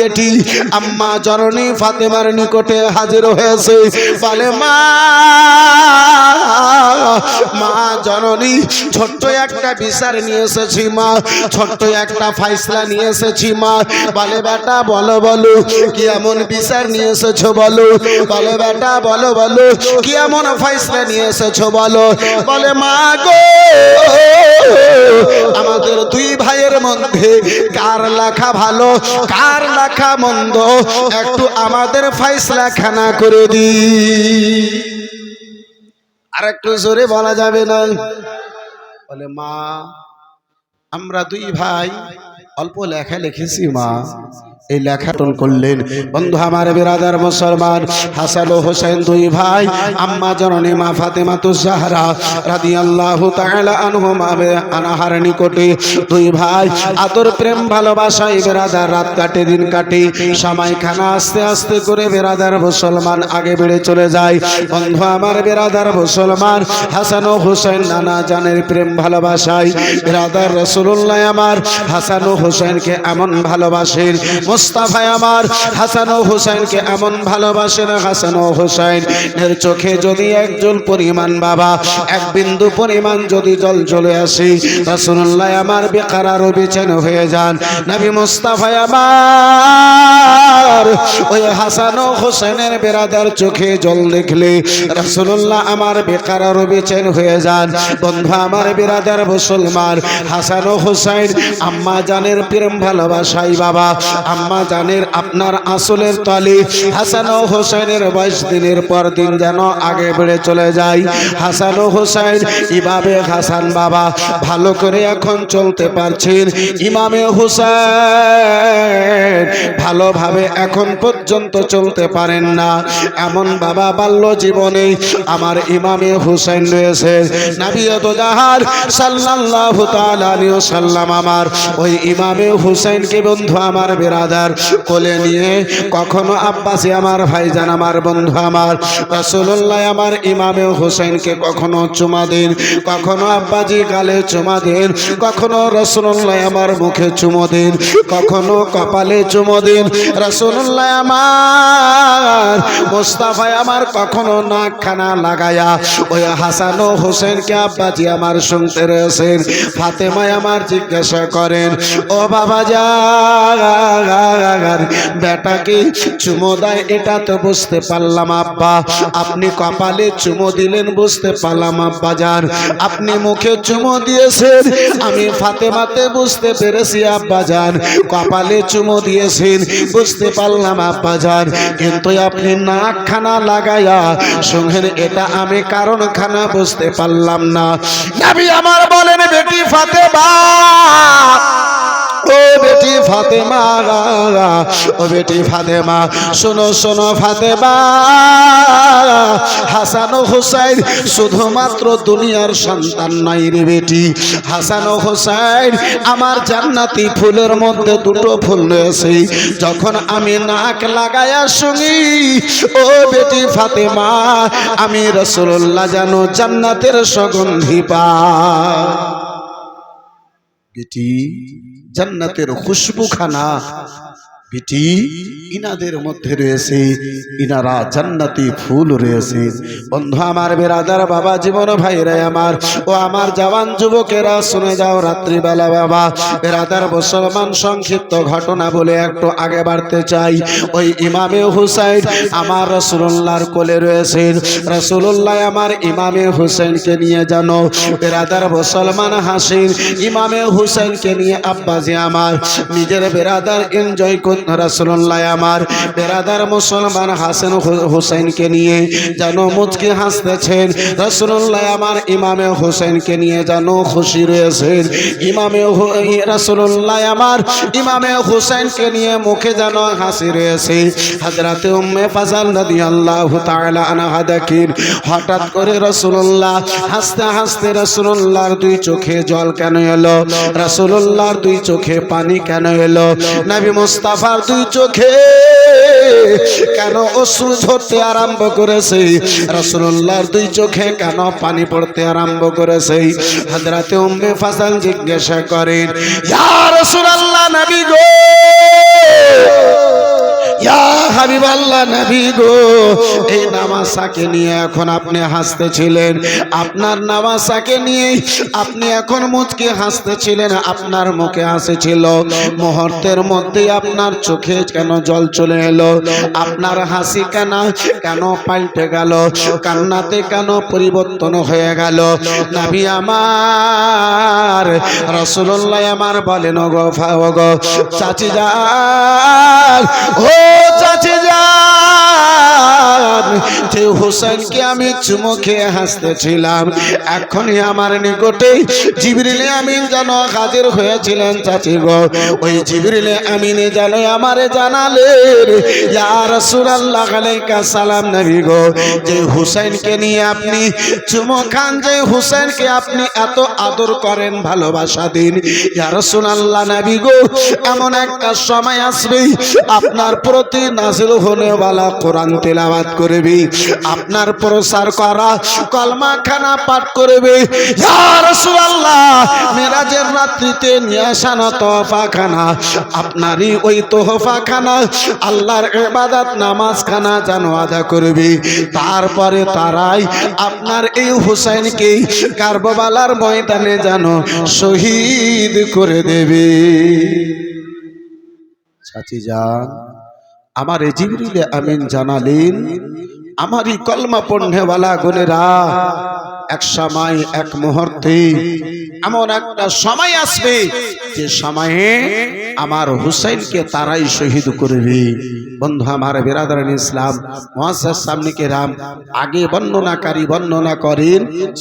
বেটি আম্মা জননী ফাতেমার নিকটে হাজির হয়েছে। বলে মা জননী ছোট্ট একটা বিচার নিয়ে এসেছি মা, ছোট্ট একটা ফাইসলা নিয়ে এসেছি মা। বলে বেটা বলো বলো কি এমন বিচার নিয়ে এসেছো বলো। বলে বেটা বলো বলো কি এমন ফাইসলা নিয়ে এসেছো বলো। বলে মা গো আমাদের দুই ভাইয়ের মধ্যে কার লেখা ভালো কার লেখা মন্দ একটু আমাদের ফাইসলা খানা করে দি। আর একটু জোরে বলা যাবে না? বলে মা আমরা দুই ভাই অল্প লেখা লিখেছি মা। এই লেখাটন করলেন বন্ধু আমার বিরাদার মুসলমান। হাসান ও হোসেন দুই ভাই আম্মা জননী মা ফাতেমাতুজ জাহরা রাদিয়াল্লাহু তাআলা আনহুমা আনহার নিকটে দুই ভাই আদর প্রেম ভালোবাসায় বিরাদার রাত কাটে দিন কাটে। সময়খানা আস্তে আস্তে করে বিরাদার মুসলমান আগে বেড়ে চলে যায়। বন্ধু আমার বিরাদার মুসলমান হাসান ও হোসেন নানা জানের প্রেম ভালোবাসায় বিরাদার রাসূলুল্লাহ আমার হাসান ও হোসেনকে এমন ভালোবাসেন, মুস্তাফা আমার হাসান ও হোসেনকে এমন ভালোবাসেন। হাসান ও হোসেনের চোখে যদি একজন পরিমাণ বাবা এক বিন্দু পরিমাণ যদি জল চলে আসে রাসূলুল্লাহ আমার বেকারার বেচেন হয়ে যান। নবী মুস্তাফা আমার ওই হাসান ও হোসেনের বেরাদার চোখে জল দেখলে রাসূলুল্লাহ আমার বেকারার বেচেন হয়ে যান। বন্ধু আমার বেরাদার মুসলমান হাসান ও হোসেন আম্মা জানের প্রেম ভালোবাসাই বাবা আম্মা জানের আপনার আসলের তলে হাসান ও হোসেনের বয়স দিনের পর দিন যেন আগে বেড়ে চলে যায়। হাসান ও হোসেন ইমামে হাসান বাবা ভালো করে এখন চলতে পারছেন। ইমামে হোসেন ভালোভাবে এখন পর্যন্ত চলতে পারেন না। এমন বাবা বাল্য জীবনে আমার ইমামে হোসেন রয়েছে। নবী তো জাহার সাল্লাল্লাহু তাআলা আলাইহি ওয়াসাল্লাম আমার ওই ইমামে হোসেনকে বন্ধু আমার বিরাদার কোলে নিয়ে কখনো আব্বাসি আমার ভাইজান আমার বন্ধু আমার রাসূলুল্লাহ আমার ইমামে হোসেনকে কখনো চুমা দেন, কখনো আব্বাজি গালে চুমা দেন, কখনো রাসূলুল্লাহ আমার মুখে চুমো দেন, কখনো কপালে চুমো দেন। রাসূলুল্লাহ আমার মুস্তাফা আমার কখনো নাক খানা লাগায়া ওই হাসান ও হোসেনকে আব্বাজি আমার শুনতে রয়েছেন। ফাতেমা আমার জিজ্ঞাসা করেন ও বাবা যান বেটাকে চুমো দেয় এটা তো বুঝতে পারলাম আব্বা, আপনি কপালে চুমো দিলেন বুঝতে পারলাম আব্বা যান, আপনি মুখে চুমো দিয়েছেন আমি ফাতেমাতে বুঝতে পেরেছি আব্বা যান, কপালে চুমো দিয়েছেন বুঝতে পারলাম আব্বা যান, কিন্তু আপনি নাক খানা লাগায়া শুনেন এটা আমি কারণ খানা বুঝতে পারলাম না। নবী আমার বলেন বেটি ফাতেমা ও বেটি ফাতেমা ও বেটি ফাতেমা শোনো শোনো ফাতেমা হাসান ও হোসেন শুধুমাত্র দুনিয়ার সন্তান নাই রে বেটি। হাসান ও হোসেন আমার জান্নাতি ফুলের মধ্যে দুটো ফুল রয়েছে। যখন আমি নাক লাগায়া শুনি ও বেটি ফাতেমা আমি রাসূলুল্লাহ যেন জান্নাতের সুগন্ধি পাই। বেটি জান্নাতের খুশবু খানা বেটি ইনাদের মধ্যে রয়েছে, ইনারা জান্নাতি ফুল রয়েছে। বন্ধু আমার বেরাদার বাবা জীবন ভাইরা আমার ও আমার জওয়ান যুবকেরা শুনে যাও রাত্রিবেলা বাবা বেরাদার মুসলমান সংক্ষিপ্ত ঘটনা বলে একটু আগে বাড়তে চাই। ওই ইমামে হুসাইন আমার রাসূলুল্লাহর কোলে রয়েছেন। রাসূলুল্লাহ আমার ইমামে হুসাইনকে নিয়ে জানো বেরাদার মুসলমান হাসিন ইমামে হুসাইনকে নিয়ে আব্বাজি আমার নিজের বেরাদার এনজয় করতে রাসূলুল্লাহ আমার বেরাদার মুসলমান হাসান হোসেনকে নিয়ে জানো মুচকি হাসতেছেন। রাসূলুল্লাহ আমার ইমামে হোসেনকে নিয়ে জানো খুশি রয়েছেন। ইমামে রাসূলুল্লাহ আমার ইমামে হোসেনকে নিয়ে মুখে জানো হাসি রয়েছে। হযরতে উম্মে ফাজল রাদিয়াল্লাহু তাআলা আনহা দেখেন হঠাৎ করে রাসূলুল্লাহ হাসতে হাসতে রাসূলুল্লাহর দুই চোখে জল কেন এলো, রাসূলুল্লাহর দুই চোখে পানি কেন এলো, নবী মুস্তাফা দুই চোখে কেন অশ্রু ঝরতে আরম্ভ করেছে, রাসূলুল্লাহর দুই চোখে কেন পানি পড়তে আরম্ভ করেছে। হযরতে উম্মে ফাজল জিজ্ঞাসা করেন ইয়া রাসূলুল্লাহ নবী গো হাবিবাল্লাহ নবী গো, এই নামাসাকে নিয়ে এখন আপনি হাসতেছিলেন, আপনার নামাসাকে নিয়ে আপনি এখন মুচকি হাসতেছিলেন, আপনার মুখে হাসিছিল, মুহূর্তের মধ্যে আপনার চোখে কেন জল চলে এলো, আপনার হাসি কেন পাল্টে গেল, কান্নাতে কেন পরিবর্তন হয়ে গেল? নবী আমার, রাসূলুল্লাহ আমার বলেন, ওগো চাচি যান, ও চাচি যান, যে হোসেনকে আমি চুমু খেয়ে হাসতেছিলাম, এখনই আমার নিকটে জিবরিল আমিন যেন হাজির হয়েছিলেন চাচি গো। ওই জিবরিল আমিনে যেন আমারে জানালেন, ইয়া রাসূলুল্লাহ আলাইকা সালাম নবী গো, যে হুসাইনকে নিয়ে আপনি চুমু খান, যে হুসাইনকে আপনি এত আদর করেন, ভালোবাসা দিন, ইয়া রাসূলুল্লাহ নবী গো, এমন একটা সময় আসবে আপনার প্রতি নাযিল হনে ওয়ালা কোরআন তেলাওয়াত করবে, আপনার প্রচার করা কলমা খানা পাঠ করবে, ইয়া রাসূলুল্লাহ মিরাজের রাত্রিতে নিয়ে আসানো তোহফা খানা, আপনারই ওই তোহফা খানা আল্লাহর ইবাদত নামাজ খানা যেন আদা করবে, তারপরে তারাই আপনার এই হুসাইনকে কারবালার ময়দানে যেন শহীদ করে দেবে। চাচি যান, আমার জিবরিল আমিন জানালেন, আমারই কলমা পড়নেওয়ালা গুনেরা, এক সময় এক মুহূর্তে এমন একটা সময় আসবে যে সময়ে আমার হুসাইনকে তারাই শহীদ করবে। বন্ধু আমার বিরাদরান ইসলাম, মুআজ্জাজ সামনে কেরাম, আগে বর্ণনাকারী বর্ণনা করেন,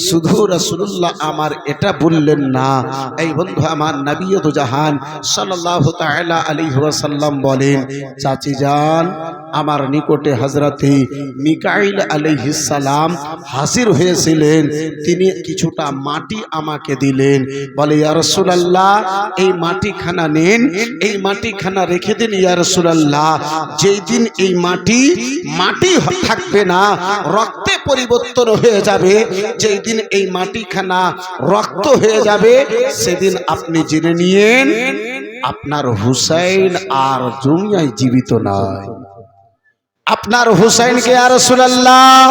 শুধু রাসূলুল্লাহ আমার এটা বললেন না, এই বন্ধু আমার নবিয়্যুদ জাহান সাল্লাল্লাহু তাআলা আলাইহি ওয়াসাল্লাম বলেন, চাচি যান, আমার নিকটে হযরতে মিকাইল আলাইহিস সালাম হাজির হয়েছিলেন, তিনি কিছুটা মাটি আমাকে দিলেন, বলে ইয়া রাসূলুল্লাহ এই মাটিখানা নেন, এই মাটিখানা রেখে দিন ইয়া রাসূলুল্লাহ, যেই দিন এই মাটি থাকবে না, রক্তে পরিবর্তন হয়ে যাবে, যেই দিন এই মাটিখানা রক্ত হয়ে যাবে, সেদিন আপনি জেনে নিয়েন আপনার হুসাইন আর দুনিয়ায় জীবিত নয়, আপনার হুসাইনকে ইয়া রাসূলুল্লাহ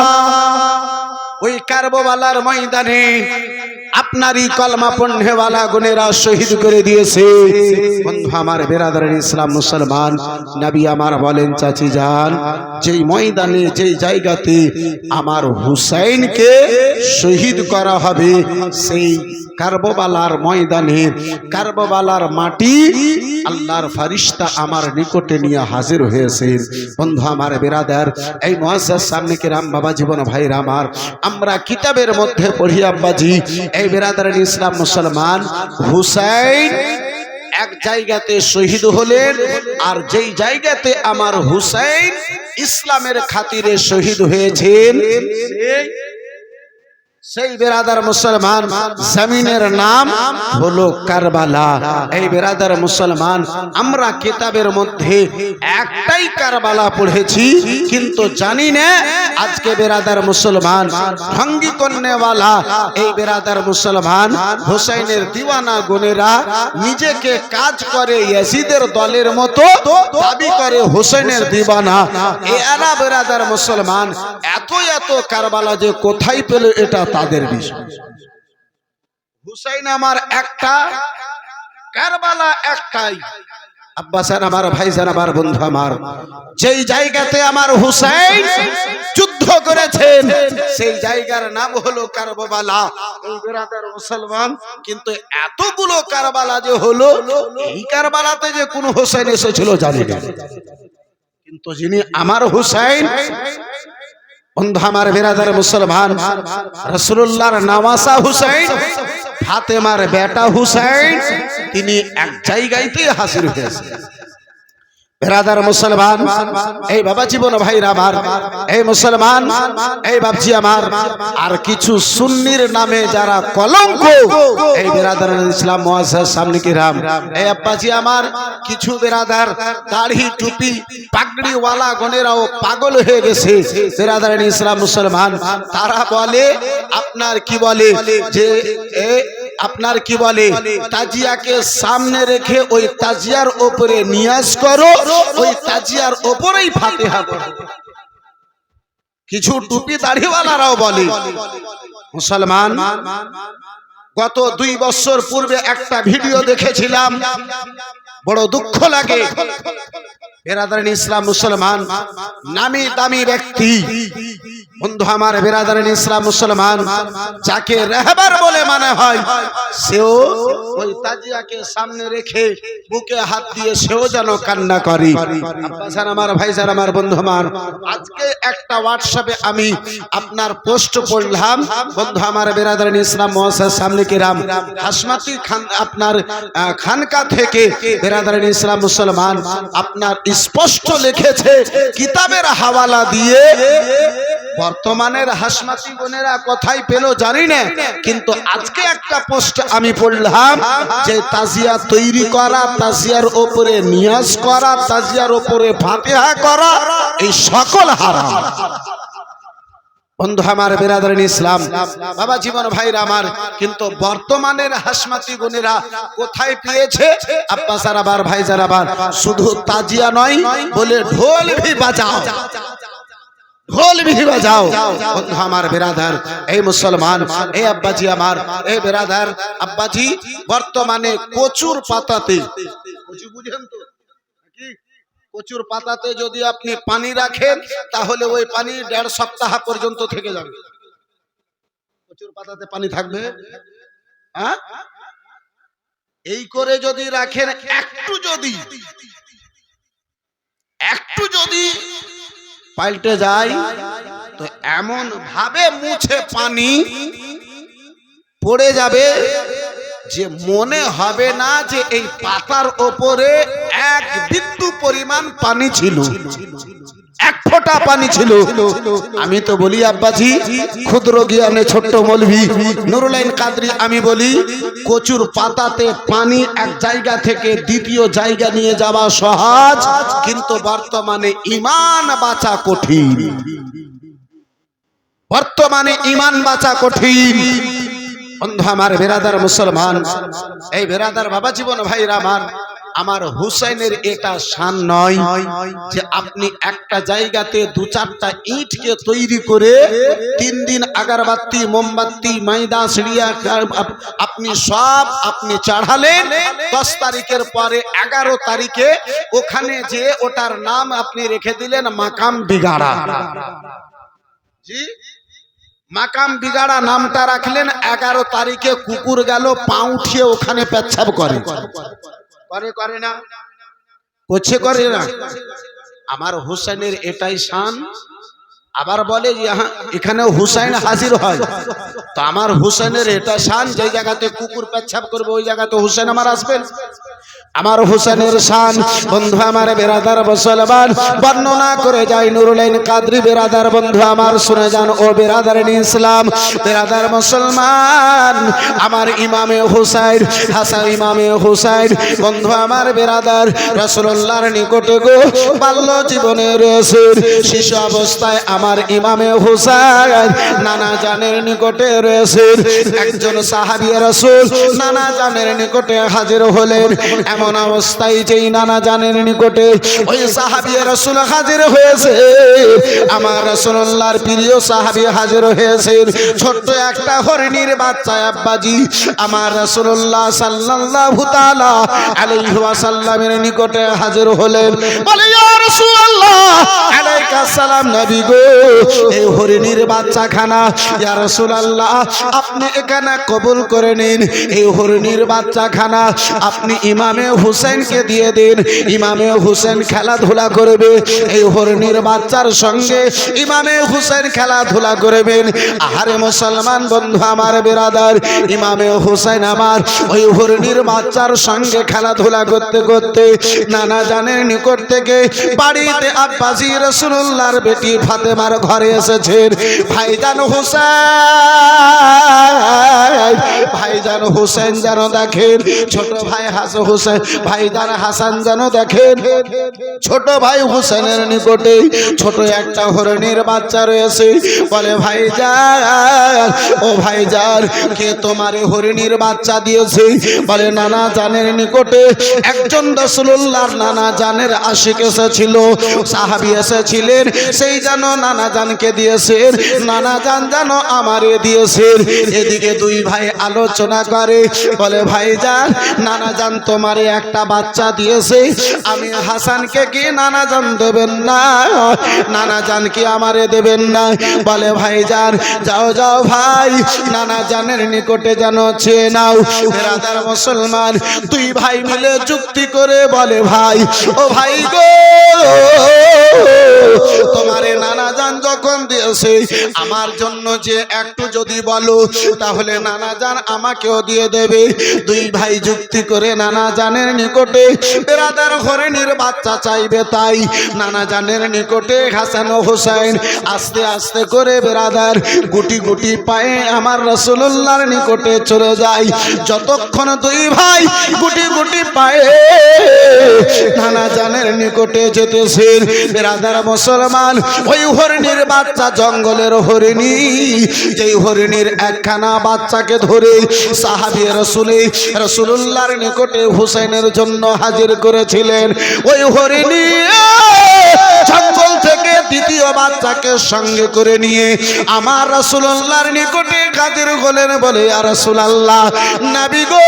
ওই কারবালার ময়দানে আপনারই কলমা পড়নেওয়ালা গুনেরা শহীদ করে দিয়েছে। বন্ধু আমার বিরাদরান ইসলাম মুসলমান, নবী আমার বলেন, চাচি যান, যেই ময়দানে যেই জায়গাতে আমার হুসাইনকে শহীদ করা হবে, সেই কারবালার ময়দানে কারবালার মাটি আল্লাহর ফেরেশতা আমার নিকটে নিয়ে হাজির হয়েছেন। বন্ধু আমার বিরাদার, এই মুআজ্জাজ সামনে কেরাম, বাবা জীবন ভাইরা আমার, আমরা কিতাবের মধ্যে পড়ি আব্বাজি, এই বিরাদারান ইসলাম মুসলমান, হুসাইন এক জায়গাতে শহীদ হলেন, আর যেই জায়গাতে আমার হুসাইন ইসলামের খাতিরে শহীদ হয়েছেন, সেই বিরাদার মুসলমান জমিনের নাম হলো কারবালা। এই বিরাদার মুসলমান, আমরা কিতাবের মধ্যে একটাই কারবালা পড়েছি, কিন্তু জানি না আজকে বিরাদার মুসলমান ভঙ্গি করনেওয়ালা এই বিরাদার মুসলমান হুসাইনের দিওয়ানা গুনেরা নিজেকে কাজ করে ইয়াজিদের দলের মতো দাবি করে হুসাইনের দিওয়ানা। এরা বিরাদার মুসলমান এত এত কারবালা যে কোথায় পেল, এটা তাদের বিষয়। হুসাইন আমার একটা, কারবালা একটাই। আব্বাসান আমার, ভাইজান আমার, বন্ধু আমার, যেই জায়গাতে আমার হুসাইন যুদ্ধ করেছেন সেই জায়গার নাম হলো কারবালা। এই বিরাদার মুসলমান, কিন্তু এতগুলো কারবালা যে হলো, এই কারবালাতে যে কোন হুসাইন এসেছিল জানি না, কিন্তু যিনি আমার হুসাইন, বন্ধু আমার বিরাদার মুসলমান, রাসূলুল্লাহর নওয়াসা হুসাইন, ফাতেমার বেটা হুসাইন, তিনি এক জায়গাতেই হাজির হয়েছে। বিরাদার মুসলমান, এই বাবা জীবন ভাইরা আমার, এই মুসলমান, এই বাপজি আমার, আর কিছু সুন্নির নামে যারা কলঙ্ক, এই বিরাদার ইসলাম মুআজ্জাজ সামনে কিরাম, এই আব্বাজি আমার, কিছু বিরাদার দাড়ি টুপি পাগড়ি ওয়ালা গনেরাও পাগল হয়ে গেছে। বিরাদার ইসলাম মুসলমান, তারা বলে, আপনার কি বলে, যে আপনার কি বলে তাজিয়াকে সামনে রেখে ওই তাজিয়ার উপরে নিয়াজ করো, ওই তাজিয়ার উপরেই ফাতিহা পড়ো। কিছু টুপি দাড়িওয়ালারাও বলে মুসলমান। গত 2 বছর পূর্বে একটা ভিডিও দেখেছিলাম, বড় দুঃখ লাগে। বেরাদারিন ইসলাম মুসলমান, নামি দামি ব্যক্তি, বন্ধু আমার বেরাদারিন ইসলাম মুসলমান, যাকে রাহবার বলে মনে হয়, সেও ওই তাজিয়াকে সামনে রেখে বুকে হাত দিয়ে সেও যেন কান্না করে। আব্বাসান আমার, ভাইজান আমার, বন্ধু আমার, আজকে একটা হোয়াটসঅ্যাপে আমি আপনার পোস্ট পড়লাম, বন্ধু আমার বেরাদারিন ইসলাম মুআসসাস সামনে কিরাম হাশমাতি খান আপনার খানকা থেকে বেরাদারিন ইসলাম মুসলমান আপনার স্পষ্ট লিখেছে কিতাবের হাওয়ালা দিয়ে। বর্তমানের হাশমাতি বোনেরা কোথায় পেল জানি না, কিন্তু আজকে একটা পোস্ট আমি পড়লাম যে তাজিয়া তৈরি করা, তাজিয়ার উপরে নিয়াজ করা, তাজিয়ার উপরে ফাতিহা করা, এই সকল হারাম। বন্ধু আমার বেরাদারিন ইসলাম, বাবা জীবন ভাইরা আমার, কিন্তু বর্তমানের হাশমাতি বোনেরা কোথায় পেয়েছে? আব্বা সারাবার, ভাই সারাবার, শুধু তাজিয়া নয় বলে ঢোল ভি বাজাও, ঢোল ভি বাজাও। বন্ধু আমার বেরাদার, এই মুসলমান, এই আব্বাজি আমার, এই বেরাদার আব্বাজি, বর্তমানে কচুর পাতাতে, কচু বুঝেন তো কি? কচুর পাতাতে যদি আপনি পানি রাখেন তাহলে ওই পানি 1.5 সপ্তাহ পর্যন্ত থেকে যাবে। কচুর পাতাতে পানি থাকবে, হ্যাঁ? এই করে যদি রাখেন, একটু যদি পাল্টে যায় তো এমন ভাবে মুছে পানি পড়ে যাবে যে মনে হবে না যে এই পাতার ওপরে 1 বিন্দু পরিমাণ পানি ছিল, 1 ফোঁটা পানি ছিল। আমি তো বলি আব্বাজি, ক্ষুদ্র জ্ঞানে ছোট্ট মৌলভী নুরুল আইন কাদরি, আমি বলি কচুর পাতাতে পানি এক জায়গা থেকে দ্বিতীয় জায়গা নিয়ে যাওয়া সহজ, কিন্তু বর্তমানে ঈমান বাঁচা কঠিন। বর্তমানে ঈমান বাঁচা কঠিন। বন্ধু আমার বেরাদার মুসলমান, এই বেরাদার বাবা জীবন ভাইরা আমার, আমার হুসাইনের এটা শান নয় যে আপনি একটা জায়গাতে 2-4টা ইটকে তৈরি করে 3 দিন আগরবাতি, মোমবাতি, ময়দা, সিড়িয়া আপনি সব আপনি চড়ালেন। 10 তারিখের পরে 11 তারিখে ওখানে যে ওটার নাম আপনি রেখে দিলেন মাকাম বিগাড়া। জি, মাকাম বিগাড়া নামটা রাখলেন। 11 তারিখে কুকুর গেল পা উঠিয়ে ওখানে পেচ্ছাপ করে না, করে না। আমার হুসাইনের এটাই শান। আবার বলে এখানে হুসাইন হাজির হয়, তো আমার হুসাইনের এটা শান, যে জায়গাতে কুকুর পেচ্ছাপ করবে ওই জায়গাতে হুসাইন আমার আসবেন। আমার হুসাইনের শান, বন্ধু আমার বেরাদার মুসলমান, বর্ণনা করে যায় নুরুল আইন কাদরি। বেরাদার বন্ধু আমার শুনে যান, ও বেরাদারিন ইসলাম, বেরাদার মুসলমান, আমার ইমামে হুসাইন, হাসান ইমামে হুসাইন, বন্ধু আমার বেরাদার রাসূলুল্লাহর নিকটে গো বাল্য জীবনে রয়েছে, শিশু অবস্থায় আমার ইমামে হুসাইন নানা জানের নিকটে রয়েছে। একজন সাহাবী রাসূল নানা জানের নিকটে হাজির হলেন। এমন অবস্থায় যেই নানা জানের নিকটে ওই সাহাবী রাসূল হাজির হয়েছে, আমার রাসূলুল্লাহর প্রিয় সাহাবী হাজির হয়েছে, ছোট্ট একটা হরিণীর বাচ্চা আব্বাজি আমার রাসূলুল্লাহ সাল্লাল্লাহু তাআলা আলাইহি ওয়াসাল্লামের নিকটে হাজির হলেন। বলে ইয়া রাসূলুল্লাহ আলাইকা সালাম, নবী গো, এই হরিণীর বাচ্চাখানা ইয়া রাসূলুল্লাহ আপনি এখানে কবুল করে নিন। এই হরিণীর বাচ্চাখানা আপনি ইমামে হুসেনকে দিয়ে দিন, ইমামে হুসেন খেলাধুলা করবে। এই হরিণীর বাচ্চার সঙ্গে ইমামে হুসেন খেলাধুলা করবেন। আহারে মুসলমান বন্ধু আমার বেরাদার, ইমামে হুসেন আমার ওই হরিণীর বাচ্চার সঙ্গে খেলাধুলা করতে করতে নানা জানের নিকট থেকে বাড়িতে আব্বাজি রাসূলুল্লাহ রাসূলুল্লাহর বেটি ফাতেমার ঘরে এসেছেন। ভাইজান হোসেন, ভাইজান হোসেন যেন দেখেন ছোট ভাই হোসেন, ভাইজান হাসান যেন দেখেন ছোট ভাই হোসেনের নিকটে ছোট একটা হরিণীর বাচ্চা রয়েছে। বলে ভাইজান, ও ভাইজান, কে তোমার হরিণীর বাচ্চা দিয়েছে? বলে নানা জানের নিকটে একজন রাসূলুল্লাহর নানা জানের আশিক এসেছিল, সাহাবী এসেছিলেন, সেই যেন নানা জানকে দিয়েছেন, নানা জান যেন আমারে দিয়েছেন। এদিকে দুই ভাই আলোচনা করে। বলে ভাইজান, নানা জান তোমারে একটা বাচ্চা দিয়েছে, আমি হাসানকে কি নানা জান দেবেন না? নানা জান কি আমারে দেবেন না? বলে ভাইজান, যাও যাও ভাই, নানা জানের নিকটে যেন চেয়ে নাও। বেরাদার মুসলমান, দুই ভাই মিলে যুক্তি করে বলে ভাই, ও ভাই গো, তোমারে নানা জান যখন দিয়েছে, আমার জন্য যে একটু যদি বলো তাহলে নানা জান আমাকেও দিয়ে দেবে। দুই ভাই যুক্তি করে নানা জানের নিকটে বেরাদার হরিণীর বাচ্চা চাইবে, তাই নানা জানের নিকটে হাসান ও হোসেন আস্তে আস্তে করে বেরাদার গুটি গুটি পায়ে আমার রাসূলুল্লাহর নিকটে চলে যায়। যতক্ষণ দুই ভাই গুটি গুটি পায়ে নানা জানের নিকটে যেতেছেন, বেরাদার মুসলমান, ওই হরিণীর বাচ্চা জঙ্গলের হরিণী, যেই হরিণীর একখানা বাচ্চাকে ধরে সাহাবী রাসূলুল্লাহর নিকটে হুসাইনের জন্য হাজির করেছিলেন, ওই হরিণী জঙ্গল থেকে দ্বিতীয় বাচ্চাকে সঙ্গে করে নিয়ে আমার রাসূলুল্লাহর নিকটে হাজির হলেন। বলে ইয়া রাসূলুল্লাহ, নবী গো,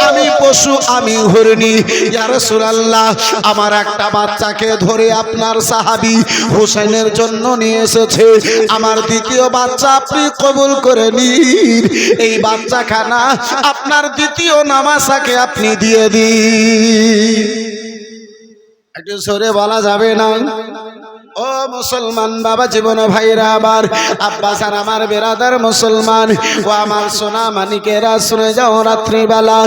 আমি পশু, আমি হরিণী, ইয়া রাসূলুল্লাহ, আমার একটা বাচ্চাকে ধরে আপনার সাহাবী হুসাইনের জন্য নিয়ে এসেছে, আমার দ্বিতীয় বাচ্চা আপনি কবুল করে নিন, এই বাচ্চাখানা আপনার দ্বিতীয় নামাসাকে আপনি দিয়ে দিন। একটু সরে বলা যাবে না? ও মুসলমান বাবা, জীবন ভাইরা, আবার আব্বাস আর আমার বেরাদার মুসলমান, ও আমার সোনা মানিকেরা, শুনে যাও রাত্রিবেলা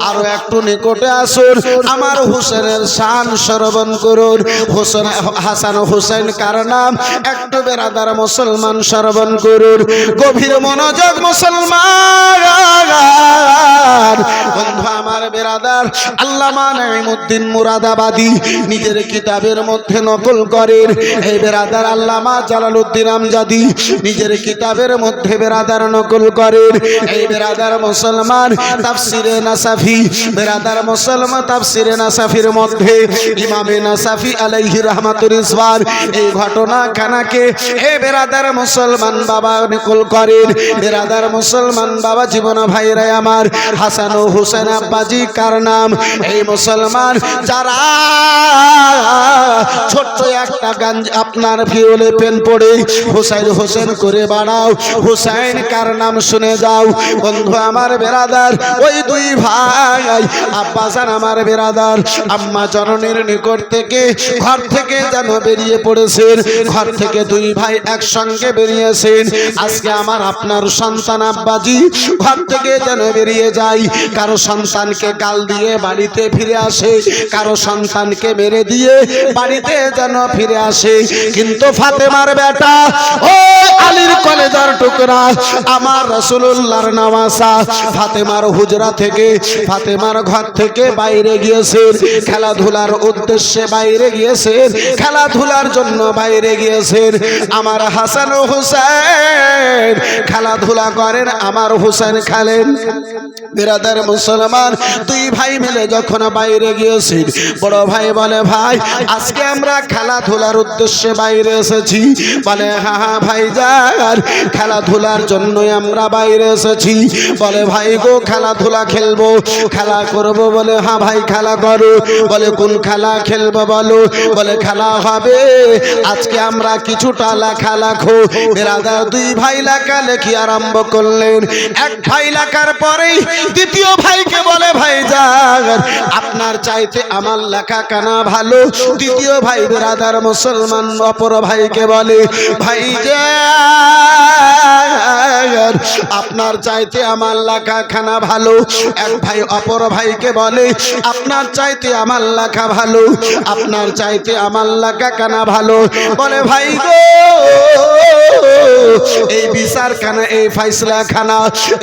আরো একটু নিকটে আসুন, আমার হোসেনের শান শ্রবণ করুন। হোসেন, হাসান হোসেন কার নাম, একটু বেরাদার মুসলমান শ্রবণ করুন, গভীর মনোযোগ মুসলমান। বন্ধু আমার বেরাদার, আল্লামা নাঈমুদ্দিন মুরাদাবাদী নিজের কিতাবের মধ্যে নকল করেন। এই বেরাদার আল্লামা জালালউদ্দিন আমজাদি নিজের কিতাবের মধ্যে বেরাদার নকল করেন। এই বেরাদার মুসলমান তাফসিরে নাসাফি, বেরাদার মুসলমান তাফসিরে নাসাফির মধ্যে ইমামে নাসাফি আলাইহি রাহমাতুর রিজওয়ান এই ঘটনাখানাকে এই বেরাদার মুসলমান বাবা নকল করেন। বেরাদার মুসলমান বাবা, জীবন ভাইরা আমার, হাসান ও হোসেন আব্বাজি কার নাম? এই মুসলমান যারা ছোট্ট একটা গান আপনার ভিওলে পেন পড়ে হোসেন হোসেন করে বাড়াও, হোসেন কার নাম শুনে যাও। বন্ধু আমার বেরাদার, ওই দুই ভাই আব্বাসান আমার বেরাদার আম্মা জননীর নিকট থেকে ঘর থেকে যেন বেরিয়ে পড়েছেন, ঘর থেকে দুই ভাই একসঙ্গে বেরিয়েছেন। আজকে আমার আপনার সন্তান আব্বাজি ঘর থেকে যেন বেরিয়ে যায়, কারো সন্তানকে গাল দিয়ে বাড়িতে ফিরে আসে, কারো সন্তানকে মেরে দিয়ে বাড়িতে যেন ফিরে আসে। কিন্তু ফাতেমার বেটা, ও আলীর কলেজার টুকরা, আমার রাসূলুল্লাহর নওয়াসা, ফাতেমার হুজরা থেকে, ফাতেমার ঘর থেকে বাইরে গিয়েছেন, খেলাধুলার উদ্দেশ্যে বাইরে গিয়েছেন, খেলাধুলার জন্য বাইরে গিয়েছেন। আমার হাসান ও হুসাইন খেলাধুলা করেন, আমার হুসাইন খেলেন। বিরাদার মুসলমান, দুই ভাই মিলে যখন বাইরে গিয়েছেন, বড় ভাই বলে ভাই আজকে আমরা খেলাধুলার উদ্দেশ্যে বাইরে এসেছি। বলে হ্যাঁ হ্যাঁ ভাইজান, খেলাধুলার জন্যই আমরা বাইরে এসেছি। বলে ভাই গো, খেলাধুলা খেলবো, খেলা করব? বলে হ্যাঁ ভাই খেলা করো। বলে কোন খেলা খেলবো বলো? বলে খেলা হবে আজকে আমরা কিছুটা লেখা লেখো। বিরাদার দুই ভাই লেখালেখি আরম্ভ করলেন। এক ভাই লেখার পরেই দ্বিতীয় ভাইকে বলে ভাইজান আপনার চাইতে আমার লেখা কানা ভালো। দ্বিতীয় ভাই বেরাদার মুসলমান অপর ভাইকে বলে, ভাই যে আপনার চাইতে আমার লেখা খানা ভালো। এক ভাই অপর ভাইকে বলে, আপনার চাইতে আমার লেখা ভালো, আপনার চাইতে আমার লেখা খানা ভালো। বলে ভাই গো, এই বিচার খানা, এই ফাইসলা খানা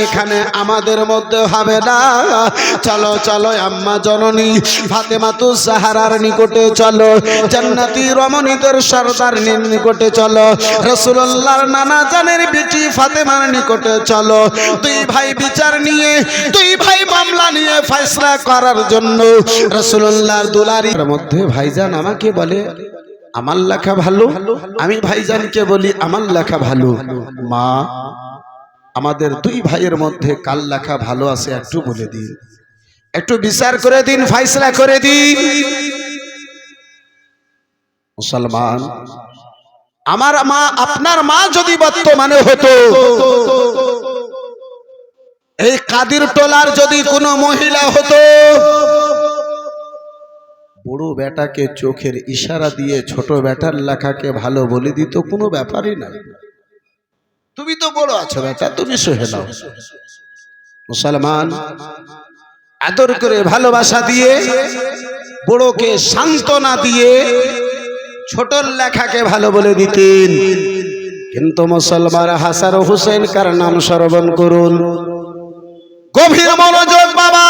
এখানে আমাদের মধ্যে হবে না। চলো চলো আম্মা জননী ফাতেমাতুজ জাহরার নিকটে চলো, জান্নাতি রমণীদের সরদার নিকটে চলো, রাসূলুল্লাহর নানা জানের বিটি ফাতেমার নিকটে চলো। দুই ভাই বিচার নিয়ে, দুই ভাই মামলা নিয়ে ফয়সালা করার জন্য রাসূলুল্লাহর দুলারির মধ্যে ভাইজান আমাকে বলে আমার লেখা ভালো, আমি ভাইজানকে বলি আমার লেখা ভালো। মা, আমাদের দুই ভাইয়ের মধ্যে কার লেখা ভালো আছে একটু বলে দিন, একটু বিচার করে দিন, ফয়সালা করে দিন। মুসলমান, আমার মা, আপনার মা যদি বর্তমানে হতো, এই কাদির টোলার যদি কোনো মহিলা হতো, বড় বেটাকে চোখের ইশারা দিয়ে ছোট বেটার লেখাকে ভালো বলে দিত, কোনো ব্যাপারই না। তুমি তো বড় আছো বেটা, তুমি সহে নাও। মুসলমান, আদর করে ভালোবাসা দিয়ে, বড়কে সান্ত্বনা দিয়ে ছোটর লেখাকে ভালো বলে দিতেন। কিন্তু মুসলমান হাসান ও হুসেন কার নাম শ্রবণ করুন, গভীর মনোযোগ বাবা।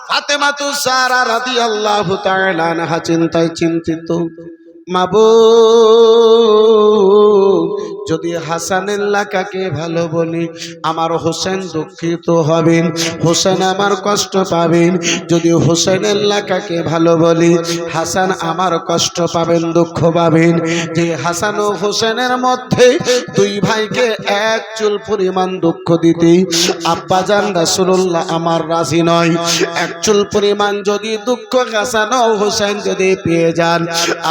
ফাতেমাতুজ জাহরা রাদিয়াল্লাহু তাআলা আনহা চিন্তায় চিন্তিত, মাবুদ, যদি হাসানের লেখাকে ভালো বলি আমার হোসেন দুঃখিত হবেন, হোসেন আমার কষ্ট পাবেন। যদি হোসেনের লেখাকে ভালো বলি হাসান আমার কষ্ট পাবেন, দুঃখ পাবেন। যে হাসান ও হোসেনের মধ্যে দুই ভাইকে এক চুল পরিমাণ দুঃখ দিতে আব্বাজান রাসূলুল্লাহ আমার রাজি নয়। এক চুল পরিমাণ যদি দুঃখ হাসান ও হোসেন যদি পেয়ে যান,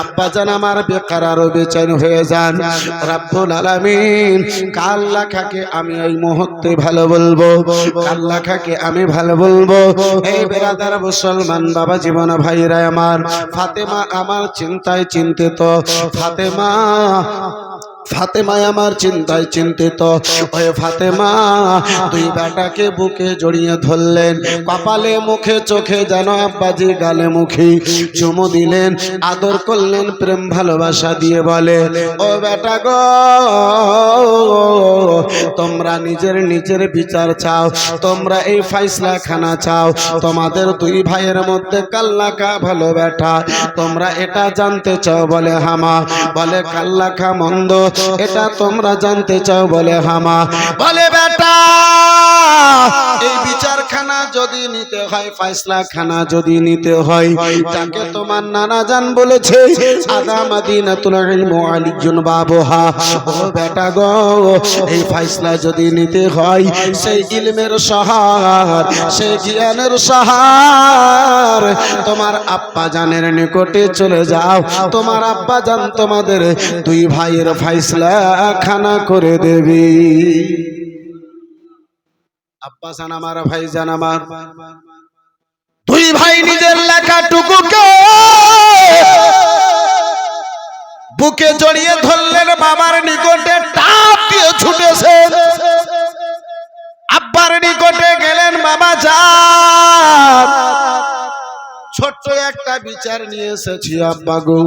আব্বাজান আমার বেকার ও বেচैन হয়ে যান। রব্বুল আলামিন কার লেখাকে আমি এই মুহূর্তে ভালো বলবো, কার লেখাকে আমি ভালো বলবো। এই বেরাদার মুসলমান বাবা জীবন ভাইরা আমার, ফাতেমা আমার চিন্তায় চিন্তিত, ফাতেমা আমার চিন্তায় চিন্তিত। ওই ফাতেমা দুই বেটাকে বুকে জড়িয়ে ধরলেন, কপালে মুখে চোখে যেন আব্বাজি গালে মুখে চুমু দিলেন, আদর করলেন, প্রেম ভালোবাসা দিয়ে বলে, ও বেটা গো, তোমরা নিজের নিজের বিচার চাও, তোমরা এই ফয়সালা খানা চাও, তোমাদের দুই ভাইয়ের মধ্যে কার লেখা ভালো বেটা তোমরা এটা জানতে চাও? বলে হামা। বলে কার লেখা মন্দ এটা তোমরা জানতে চাও? বলে হামা। বলে বেটা, এই বিচারখানা যদি নিতে হয়, ফয়সালা খানা যদি নিতে হয়, যাকে তোমার নানা জান বলেছে আদা মাদিনাতুল ইলম আলিয়ুন বাবুহা, ও বেটা গো, এই ফয়সালা যদি নিতে হয়, সেই ইলমের শহর, সেই জ্ঞানের শহর, তোমার আব্বা জানের নিকটে চলে যাও। তোমার আব্বা জান তোমাদের দুই ভাইয়ের ফয়সালা খানা করে দেবে। আব্বা জান আমার, ভাই জান আমার, দুই ভাই নিজের লেখাটুকুকে বুকে জড়িয়ে ধরলেন, বাবার নিকটে টাপ দিয়ে ছুটেছেন, আব্বার নিকটে গেলেন, বাবা যান, ছোট্ট একটা বিচার নিয়ে এসেছি আব্বা গো,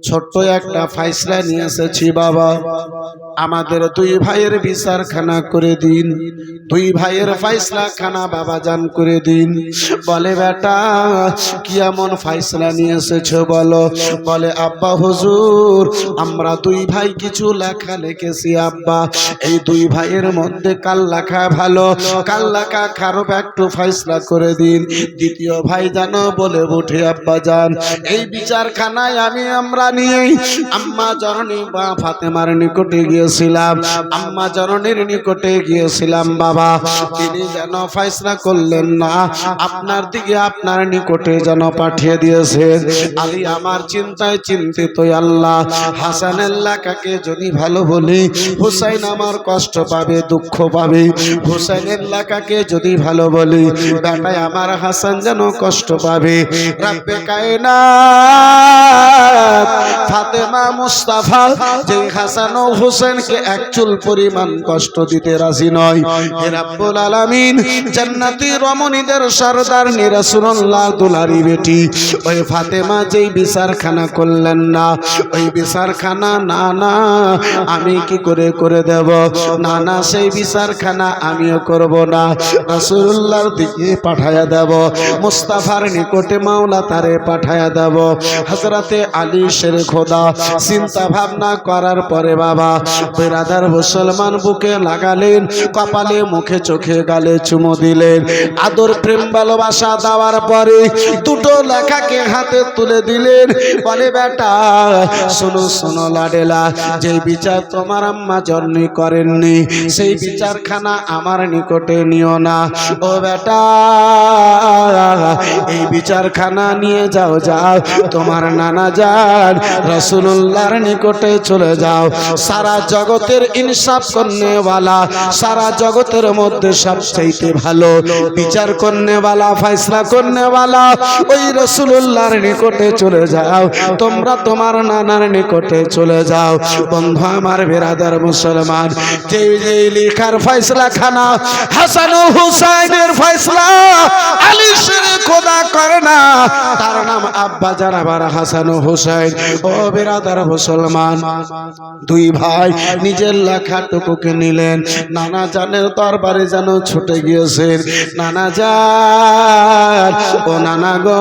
ছোট্ট একটা ফয়সালা নিয়ে এসেছি বাবা, আমাদের দুই ভাইয়ের বিচার খানা করে দিন, দুই ভাইয়ের ফয়সালা খানা বাবা জান করে দিন। বলে বেটা, কি এমন ফয়সালা নিয়ে এসেছো বলো? বলে আব্বা হুজুর, আমরা দুই ভাই কিছু লেখা লিখেছি আব্বা, এই দুই ভাইয়ের মধ্যে কার লেখা ভালো, কার লেখা খারাপ একটু ফয়সালা করে দিন। দ্বিতীয় ভাই জানো বলে উঠে, আব্বা জান, এই বিচারখানায় আমরা নিয়ে আম্মা জননী বা ফাতেমার নিকটে গিয়েছিলাম, আম্মা জননীর নিকটে গিয়েছিলাম বাবা, তিনি যেন ফয়সালা করলেন না, আপনার দিকে আপনার নিকটে যেন পাঠিয়ে দিয়েছেন। আলী আমার চিন্তায় চিন্তিত, আল্লাহ, হাসানের লেখাকে যদি ভালো বলি হুসাইন আমার কষ্ট পাবে, দুঃখ পাবে, হুসাইনের লেখাকে যদি ভালো বলি বেটায় আমার হাসান যেন কষ্ট পায়, পাবে রব্বে কায়নাত ফাতেমা মুস্তাফা যে হাসান ও হোসেনকে এক চুল পরিমাণ কষ্ট দিতে রাজি নয় হে রব্বুল আলামিন জান্নাতি রমণীদের সরদার নি রাসূলুল্লাহ দুলারি বেটি ওই ফাতেমা যেই বিচারখানা করলেন না ওই বিচারখানা না না আমি কি করে করে দেব না না সেই বিচারখানা আমিও করব না রাসূলুল্লাহর দিকে পাঠায়া দেব মুস্তাফার নিকটে মাওলা তারে পাঠায়া দেব হযরতে আলী শের খোদা চিন্তা ভাবনা করার পরে বাবা বেরাদার মুসলমান বুকে লাগালেন কপালে মুখে চোখে গালে চুমো দিলেন আদর প্রেম ভালোবাসা দেওয়ার পরে দুটো লেখাকে হাতে তুলে দিলেন বলে বেটা শোনো শোনো লাডেলা যে বিচার তোমার আম্মা জন্নি করেননি সেই বিচারখানা আমার নিকটে নিও না ও বেটা এই বিচারখানা নিয়ে যাও যাও তোমার নানা যান রাসূলুল্লাহর নিকটে চলে যাও সারা জগতের ইনসাফ করনেওয়ালা সারা জগতের মধ্যে সবচেয়ে ভালো বিচার করনেওয়ালা ফয়সালা করনেওয়ালা ওই রাসূলুল্লাহর নিকটে চলে যাও তোমরা তোমার নানার নিকটে চলে যাও বন্ধু আমার বেরাদার মুসলমান যেই যেই লেখার ফয়সালা খানা হাসান ও হুসাইনের ফয়সালা আলী শের খোদা করে না তার নাম আব্বা জান আবার হাসান ও হুসাইন ও বেরাদার মুসলমান দুই ভাই নিজের লেখাটুকুকে নিলেন নানা জানের দরবারে যেন ছুটে গিয়েছেন নানা জান ও নানা গো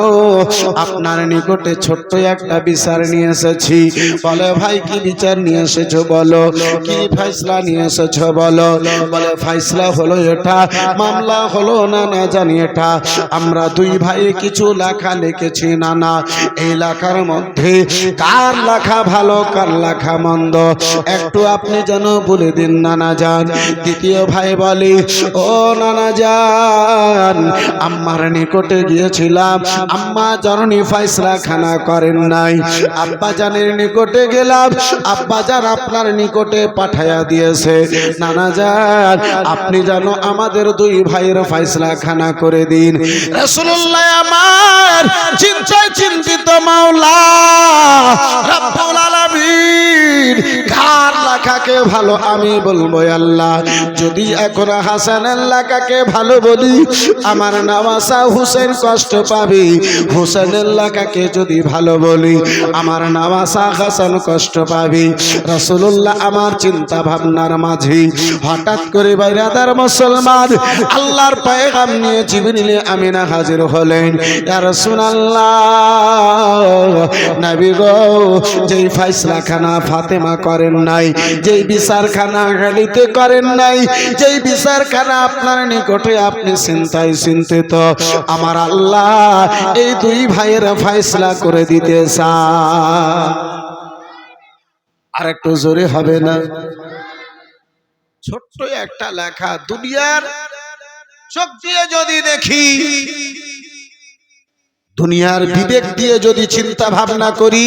আপনার নিকটে ছোট্ট একটা বিচার নিয়ে এসেছি বলে ভাই কি বিচার নিয়ে এসেছো বলো কি ফয়সালা নিয়ে এসেছো বলো বলে ফয়সালা হলো এটা মামলা হলো নানা জানি এটা আমরা দুই ভাই কিছু লেখা লিখেছি নানা এই লেখার মধ্যে কার লেখা ভালো কার লেখা মন্দ একটু আপনি যেন বলে দিন নানা জান দ্বিতীয় ভাই বলে ও নানা জান আম্মার নিকটে গিয়েছিলাম আম্মা জননী ফয়সালা খানা করেন নাই আব্বা জানের নিকটে গেলাম আব্বা জান আপনার নিকটে পাঠায়া দিয়েছে নানা জান আপনি যেন আমাদের দুই ভাইয়ের ফয়সালা খানা করে দিন রাসূলুল্লাহ আমার চিন্তায় চিন্তিত মাওলা রব্বুল আলামিন কার লেখাকে ভালো আমি বলবো আল্লাহ যদি এখন হাসানের লেখাকে ভালো বলি আমার নওয়াসা হুসেন কষ্ট পাবে হুসেনের লেখাকে যদি ভালো বলি আমার নওয়াসা হাসান কষ্ট পাবে রাসূলুল্লাহ আমার চিন্তা ভাবনার মাঝে হঠাৎ করে বাইরাদার মুসলমান আল্লাহর পয়গাম নিয়ে জিবরিল আমিনা হাজির হলেন ইয়া রাসূলুল্লাহ নবী গো যেই ফয়সালাখানা ফাতেমা করেন নাই যেই বিচারখানা গালিতে করেন নাই যেই বিচারখানা আপনার নিকটে আপনি চিন্তায় চিন্তিত আমার আল্লাহ এই দুই ভাইয়ের ফয়সালা করে দিতে চায় আর একটু জোরে হবে না ছোট্ট একটা লেখা দুনিয়ার চোখ দিয়ে যদি দেখি দুনিয়ার বিবেক দিয়ে যদি চিন্তা ভাবনা করি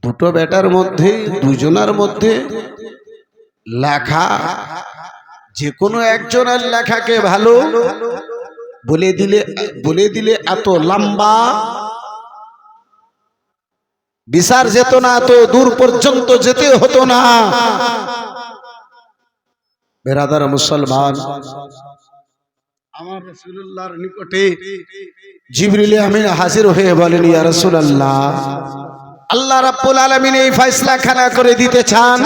দুটো বেটার মধ্যে দুজনের মধ্যে লেখা যে কোনো একজনের লেখাকে ভালো বলে দিলে এত লম্বা বিচার যেত না এত দূর পর্যন্ত যেতে হতো না বেরাদার মুসলমান আমার রাসূলুল্লাহর নিকটে জিবরিল আমিন হাজির হয়ে বলেন ইয়া রাসূলুল্লাহ আল্লাহ রাব্বুল আলামিন এই ফয়সালা খানা করে দিতে চান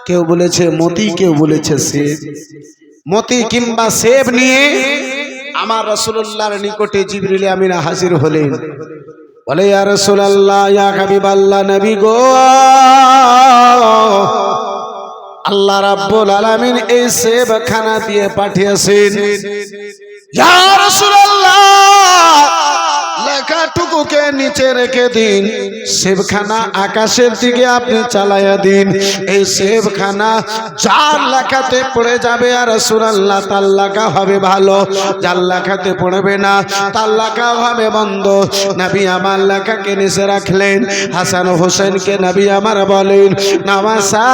কেউ বলেছে মতি কেউ বলেছে সেব মতি কিংবা সেব নিয়ে আমার রাসূলুল্লাহর নিকটে জিবরিল আমিন হাজির হলেন বলে ইয়া রাসূলুল্লাহ ইয়া হাবিবাল্লাহ নবী গো আল্লাহ রাব্বুল আলামিন এই সেব খানা দিয়ে পাঠিয়েছেন ইয়া রাসূলুল্লাহ লেখাটুকুকে নিচে রেখে দিন, সেবখানা আকাশের দিকে আপনি চালাইয়া দিন। এই সেবখানা যার লেখাতে পড়ে যাবে আর রাসূলুল্লাহ তার লেখা হবে ভালো, যার লেখাতে পড়বে না তার লেখা হবে বন্ধ। নবী আমার লেখাকে নিচে রাখলেন। হাসান হোসেনকে নবী আমার বলেন, নামাসা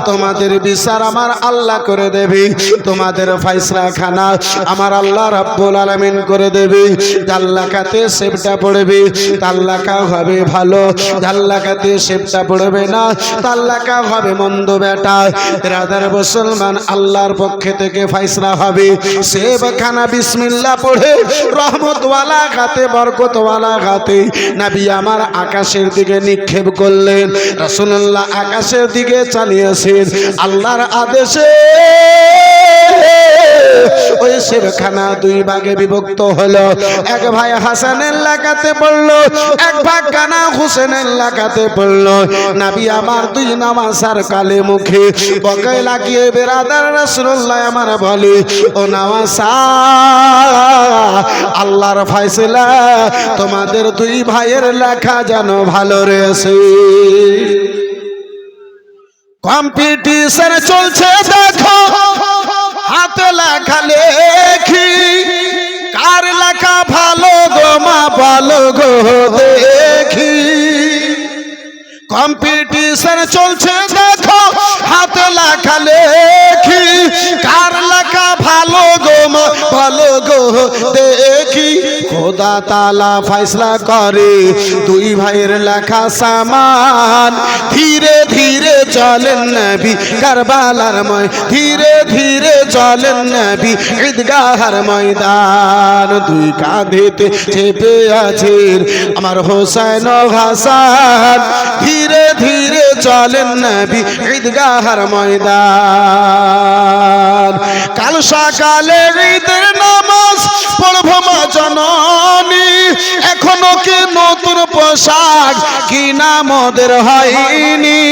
তোমাদের বিচার আমার আল্লাহ করে দেবে, তোমাদের ফয়সালা খানা আমার আল্লাহ রাব্বুল আলামিন করে দেবে। যার লেখাতে সেবটা পড়বে তার লেখা হবে ভালো, যার লেখাতে সেবটা পড়বে না তার লেখা হবে মন্দ। বেটা রাদার মুসলমান, আল্লাহর পক্ষে থেকে ফয়সালা হবে। সেবখানা বিসমিল্লাহ পড়ে রহমতওয়ালা খাতে, বরকতওয়ালা খাতে নবী আমার আকাশের দিকে নিক্ষেপ করলেন। রাসূলুল্লাহ আকাশের দিকে চালিয়েছেন আল্লাহর আদেশে। ওই সেবখানা দুই ভাগে বিভক্ত হলো। এক ভাই হাসানের লেখাতে পড়লো, এক ভাগ কানা হোসেনের লেখাতে পড়লো। নবী আমার দুই নামাজার কালে মুখে বকাই লাগিয়ে বেরাদার রাসূলুল্লাহ আমার বলে, ও নামাজা আল্লাহর ফয়সালা তোমাদের দুই ভাইয়ের লেখা যেন ভালো রয়েছে। কম্পিটিশন চলছে দেখো, হাতে লেখা লেখি, কার লেখা ভালো গো মা বলো গো দেখি। কম্পিটিশন চলছে দেখো, হাতে লেখা লেখি, কার লেখা ভালো গো মা বলো গো দেখি। খোদা তাআলা ফয়সালা করে দুই ভাইয়ের লেখা সামান। ধীরে ধীরে চলেন নবী কারবালার ময়, ধীরে ধীরে চলেন নবী ঈদগাহের ময়দান। দুই কাঁধেতে চেপে আছেন আমার হোসেন ও হাসান, ধীরে ধীরে চলেন নবী ঈদগাহের ময়দান। কাল সকালে ঈদের নামাজ পড়বো মা জননী, এখনো কি নতুন পোশাক কিনা মোদের হয়নি।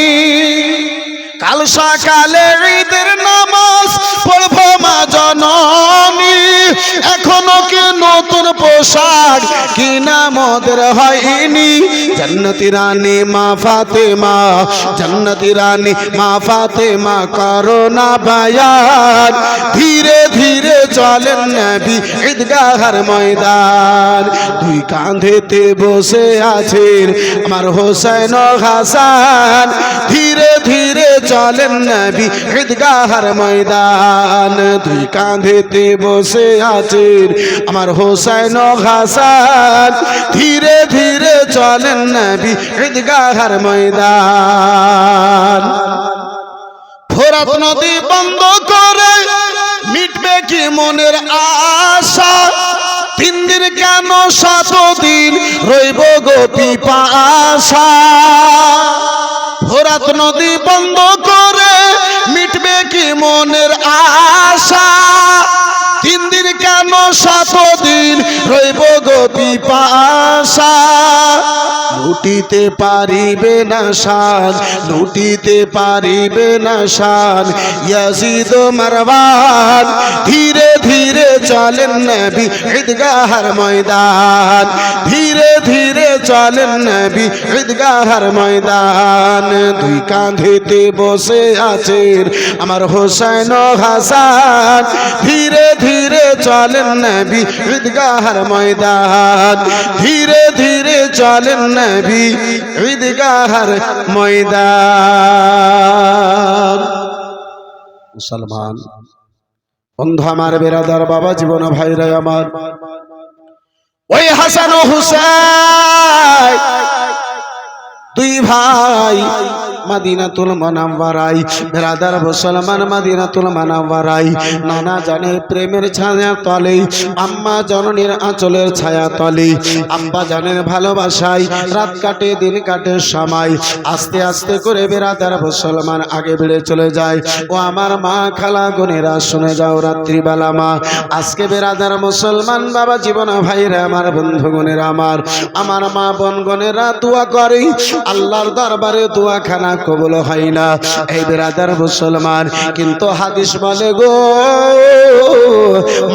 কাল সকালে ঈদের নামাজ পড়বো মা জননী, এখনো কি নতুন পোশাক কিনা মোদের হয়নি। জান্নাতি রানী মা ফাতেমা, জান্নাতি রানী মা ফাতেমা করো না বায়ান। ধীরে ধীরে চলেন নবী ঈদগাহের ময়দান। দুই কাঁধেতে বসে আছেন আমার হোসেন ও হাসান, ধীরে ধীরে চলেন নবী ঈদগাহের ময়দান। দুই কাঁধেতে বসে আছেন আমার হোসেন ও হাসান, ধীরে ধীরে চলেন নবী ঈদগাহের ময়দান। ফোরাত নদী বন্ধ করে মিটবে কি মনের আশা, 3 দিন কেন 7 দিন রইব গো পিপাসা। ফোরাত নদী বন্ধ করে মিটবে কি মনের আশা, 3 দিন কেন 7 দিন রইব গো পিপাসা। লুটিতে পারিবে না শান, লুটিতে পারিবে না শান ইয়াজিদ ও মারওয়ান। ধীরে ধীরে চলেন নবী ঈদগাহের ময়দান, ধীরে ধীরে চলেন নবী ঈদগাহের ময়দান। দুই কাঁধেতে বসে আছেন আমার হোসেন ও হাসান, ধীরে ধীরে চলেন নবী ঈদগাহের ময়দান, ধীরে ধীরে চলেন নবী ঈদগাহের ময়দান। মুসলমান বন্ধু আমার, বেরাদার বাবা জীবন ভাইরা আমার, ওই হাসান ও হুসাইন দুই ভাই মদিনাতুল মুনাওয়ারায়, বেরাদার মুসলমান মদিনাতুল মুনাওয়ারায় নানা জানের প্রেমের ছায়া তলে, আম্মা জননীর আঁচলের ছায়া তলে, আব্বা জানের ভালোবাসায় রাত কাটে দিন কাটে সময়। আস্তে আস্তে করে বেরাদার মুসলমান আগে বেড়ে চলে যায়। ও আমার মা খালা বোনেরা শুনে যাও, রাত্রিবেলা মা আজকে বেরাদার মুসলমান বাবা জীবন ভাইরা আমার, বন্ধুগণেরা আমার, আমার মা বোনগণেরা দোয়া করে, আল্লাহর দরবারে দোয়াখানা কবুল হয় না। এই বিরাদার মুসলমান, কিন্তু হাদিস বলে গো,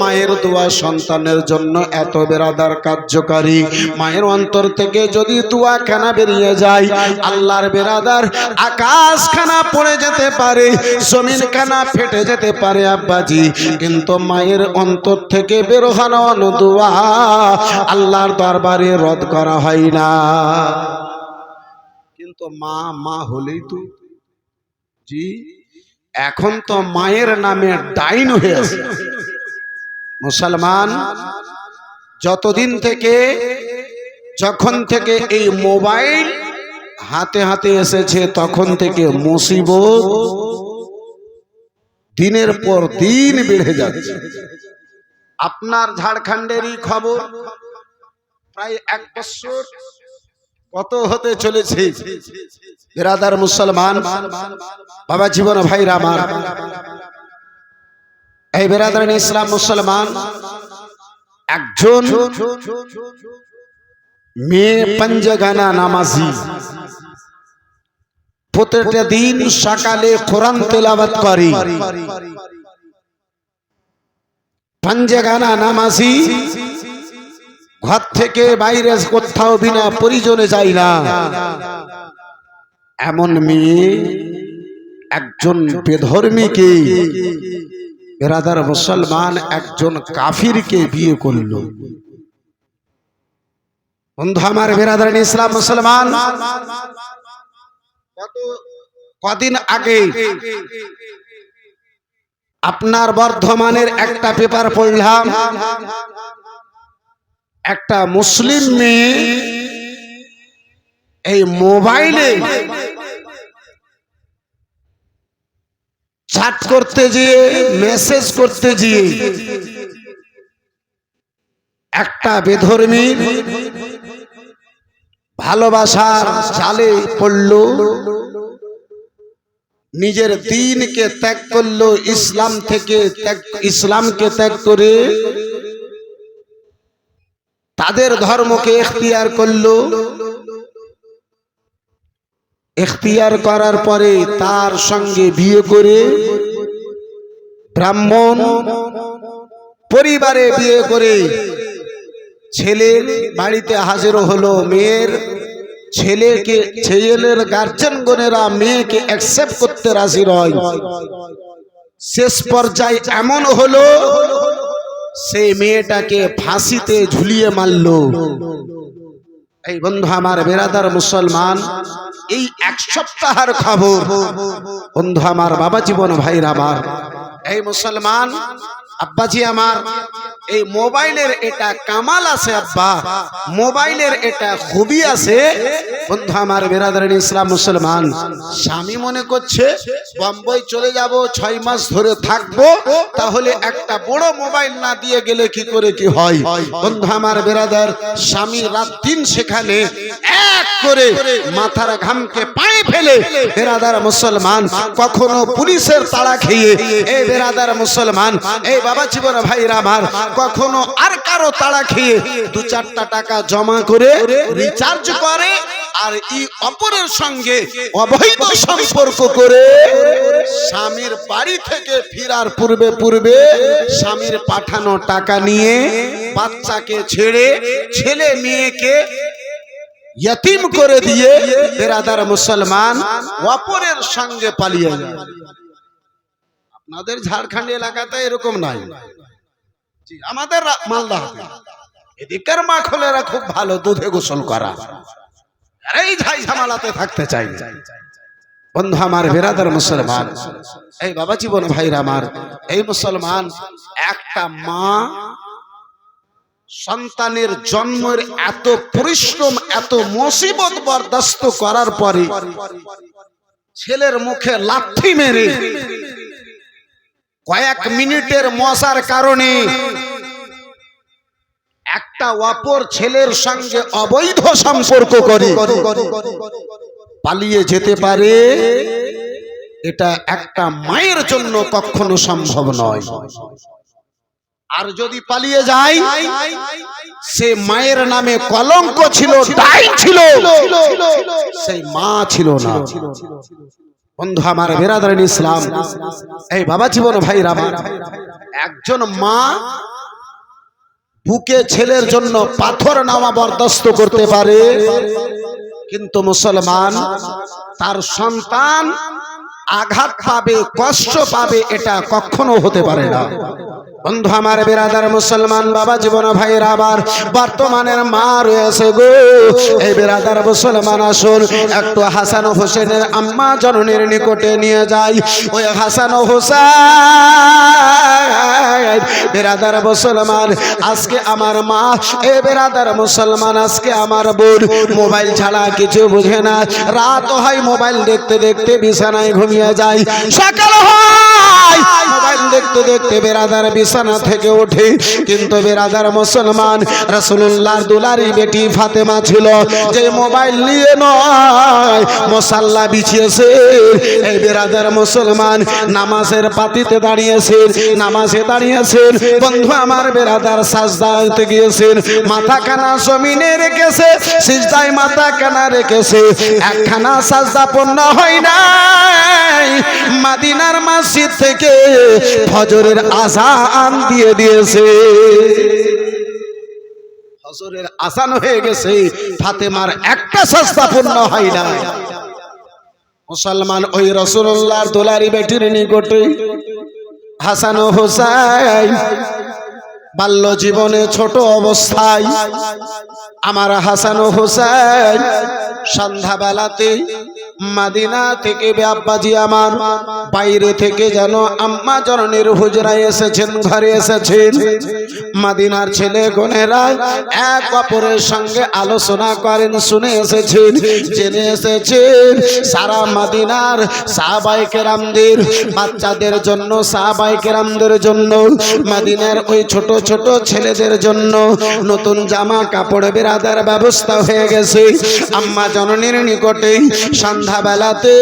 মায়ের দোয়া সন্তানের জন্য এত বিরাদার কার্যকারী। মায়ের অন্তর থেকে যদি দোয়া খানা বেরিয়ে যায়, আল্লাহর বিরাদার আকাশ খানা পড়ে যেতে পারে, জমিন খানা ফেটে যেতে পারে আব্বাজি, কিন্তু মায়ের অন্তর থেকে বের হওয়ানো দোয়া আল্লাহর দরবারে রদ করা হয় না। কিন্তু মা মা হলেই তো জি, এখন তো মায়ের নামে ডাইন হয়ে আছে মুসলমান। যতদিন থেকে, যখন থেকে এই মোবাইল হাতে হাতে এসেছে, তখন থেকে মুসিবত দিনের পর দিন বেড়ে যাচ্ছে। আপনার ঝাড়খণ্ডেরই খবর, প্রায় 1 বছর কত হতে চলেছে বিরাদার মুসলমান, বাবা জীবন ভাইরা আমার, এই বিরাদার ইসলাম মুসলমান, একজন মেয়ে পাঞ্জাগানা নামাজি, প্রত্যেকটা দিন সকালে কোরআন তেলাওয়াত করে। পাঞ্জাগানা নামাজি, ঘর থেকে বাইরে কোথাও বিনা পরিজনে যায় না। এমন মেয়ে একজন বেধর্মীকে, বিরাদার মুসলমান, একজন কাফিরকে বিয়ে করল। বন্ধু আমার, বিরাদার ইসলাম মুসলমান, কদিন আগে আপনার বর্ধমানের একটা পেপার পড়লাম, একটা মুসলিম মেয়ে এই মোবাইলে চ্যাট করতে গিয়ে, মেসেজ করতে গিয়ে একটা বেধর্মীর ভালোবাসার জালে পড়ল, নিজের দ্বীনকে ত্যাগ করলো, ইসলামকে ত্যাগ করে তাদের ধর্মকে ইখতিয়ার করলো। ইখতিয়ার করার পরে তার সঙ্গে বিয়ে করে, ব্রাহ্মণ পরিবারে বিয়ে করে, ছেলের বাড়িতে হাজির হলো। মেয়ের ছেলের গার্জেনগণেরা মেয়েকে অ্যাকসেপ্ট করতে রাজি হয়। শেষ পর্যায়ে এমন হলো, সেই মেয়েটাকে ফাঁসিতে ঝুলিয়ে মারল। এই বন্ধু আমার, বিরাদার মুসলমান, এই 1 সপ্তাহের খবর বন্ধু আমার, বাবা জীবন ভাইরা আমার, এই মুসলমান আব্বাজি আমার, এই মোবাইলের এটা কামাল আছে আব্বা, মোবাইলের এটা খুবই আছে বন্ধু আমার, বিরাদার ইসলাম মুসলমান। স্বামী মনে করছে বোম্বাই চলে যাব, 6 মাস ধরে থাকবো, তাহলে একটা বড় মোবাইল না দিয়ে গেলে কি করে কি হয়। বন্ধু আমার বিরাদার, স্বামী রাত দিন সেখানে এক করে মাথার ঘামকে পায়ে ফেলে, বিরাদার মুসলমান, কখনো পুলিশের তাড়া খেয়ে, এই বিরাদার মুসলমান, এই বাবা জীবন ভাইরা আমার, কখনো আর কারো তাড়া খেয়ে 2-4টা টাকা জমা করে রিচার্জ করে, আর এই অপরের সঙ্গে অবৈধ সম্পর্ক করে স্বামীর বাড়ি থেকে ফেরার পূর্বে স্বামীর পাঠানো টাকা নিয়ে বাচ্চাকে ছেড়ে, ছেলে মেয়েকে ইয়তীম করে দিয়ে বিরাদার মুসলমান অপরের সঙ্গে পালিয়ে যায়। আপনাদের ঝাড়খণ্ড এলাকাতে এরকম নাই, আমাদের মালদা এদিকের মা খোলেরা খুব ভালো, দুধে গোসল করা, এই ঝাই ঝামেলাতে থাকতে চাই। বন্ধু আমার বিরাদার মুসলমান, এই বাবা জীবন ভাইরা আমার, এই মুসলমান, একটা মা সন্তানের জন্মের এত পরিশ্রম, এত মুসিবত বরদাস্ত করার পরে ছেলের মুখে লাথি মেরে কয়েক মিনিটের মশার কারণে একটা অপর ছেলের সঙ্গে অবৈধ সম্পর্ক করে পালিয়ে যেতে পারে, এটা একটা মায়ের জন্য কখনো সম্ভব নয়। আর যদি পালিয়ে যায়, সে মায়ের নামে কলঙ্ক ছিল, ডাইন ছিল, সেই মা ছিল না। বন্ধু আমার বেরাদারিন ইসলাম, এই বাবা জীবন ভাইরা আমার, একজন মা বুকে ছেলের জন্য পাথর নামা বরদাস্ত করতে পারে, কিন্তু মুসলমান তার সন্তান আঘাত পাবে, কষ্ট পাবে, এটা কখনো হতে পারে না। বন্ধু আমার বেরাদার মুসলমান বাবা জীবন ভাইরা আবার বর্তমানের মা রয়েছে গো, এই বেরাদার মুসলমান আসুন একটু হাসান ও হোসেনের আম্মা জননীর নিকটে নিয়ে যাই। ওই হাসান ও হোসেন বেরাদার মুসলমান, আজকে আমার মা, এ বেরাদার মুসলমান আজকে আমার বোন মোবাইল ছাড়া কিছু বুঝে না। রাত হয় মোবাইল দেখতে দেখতে বিছানায় ঘুমিয়ে যায়, সকাল হয় মোবাইল দেখতে দেখতে বেরাদার বিছানা থেকে ওঠে। কিন্তু বেরাদার মুসলমান রাসূলুল্লাহর দুলারি বেটি ফাতেমা ছিল, যে মোবাইল নিয়ে নয় মুসাল্লা বিছিয়েছে। এই বেরাদার মুসলমান নামাজের পাতিতে দাঁড়িয়েছেন, নামাজে দাঁড়িয়েছেন। বন্ধু আমার বেরাদার সাজদাতে গিয়েছেন, মাথা কানা জমিনে রেখেছে, সিজদায় মাথা কানা রেখেছে, একখানা সাজদা পূর্ণ হয় নাই। মদিনার মসজিদ থেকে ফজরের আযান দিয়ে দিয়েছে, ফজরের আযান হয়ে গেছে, ফাতেমার একটা সাজদা পূর্ণ হয় না। মুসলমান ওই রাসূলুল্লাহর দুলারি বেটির নিকটে হাসান ও হোসেন বাল্য জীবনে ছোট অবস্থায় আমার হাসান ও হোসেন সন্ধ্যাবেলাতে মদিনা থেকে আব্বাজি আমার বাইরে থেকে যেন আম্মা জননীর হুজরায় এসেছেন, ঘরে এসেছেন। মদিনার ছেলে গনেরা এক অপরের সঙ্গে আলোচনা করেন, শুনে এসেছেন, জেনে এসেছেন সারা মদিনার সাহাবায়ে কেরামদের বাচ্চাদের জন্য, সাহাবায়ে কেরামদের জন্য, মদিনার ওই ছোট ছোট ছেলেদের জন্য নতুন জামা কাপড় বেরাদার ব্যবস্থা হয়ে গেছে। আম্মা জননীর নিকটে সন্ধ্যাবেলাতে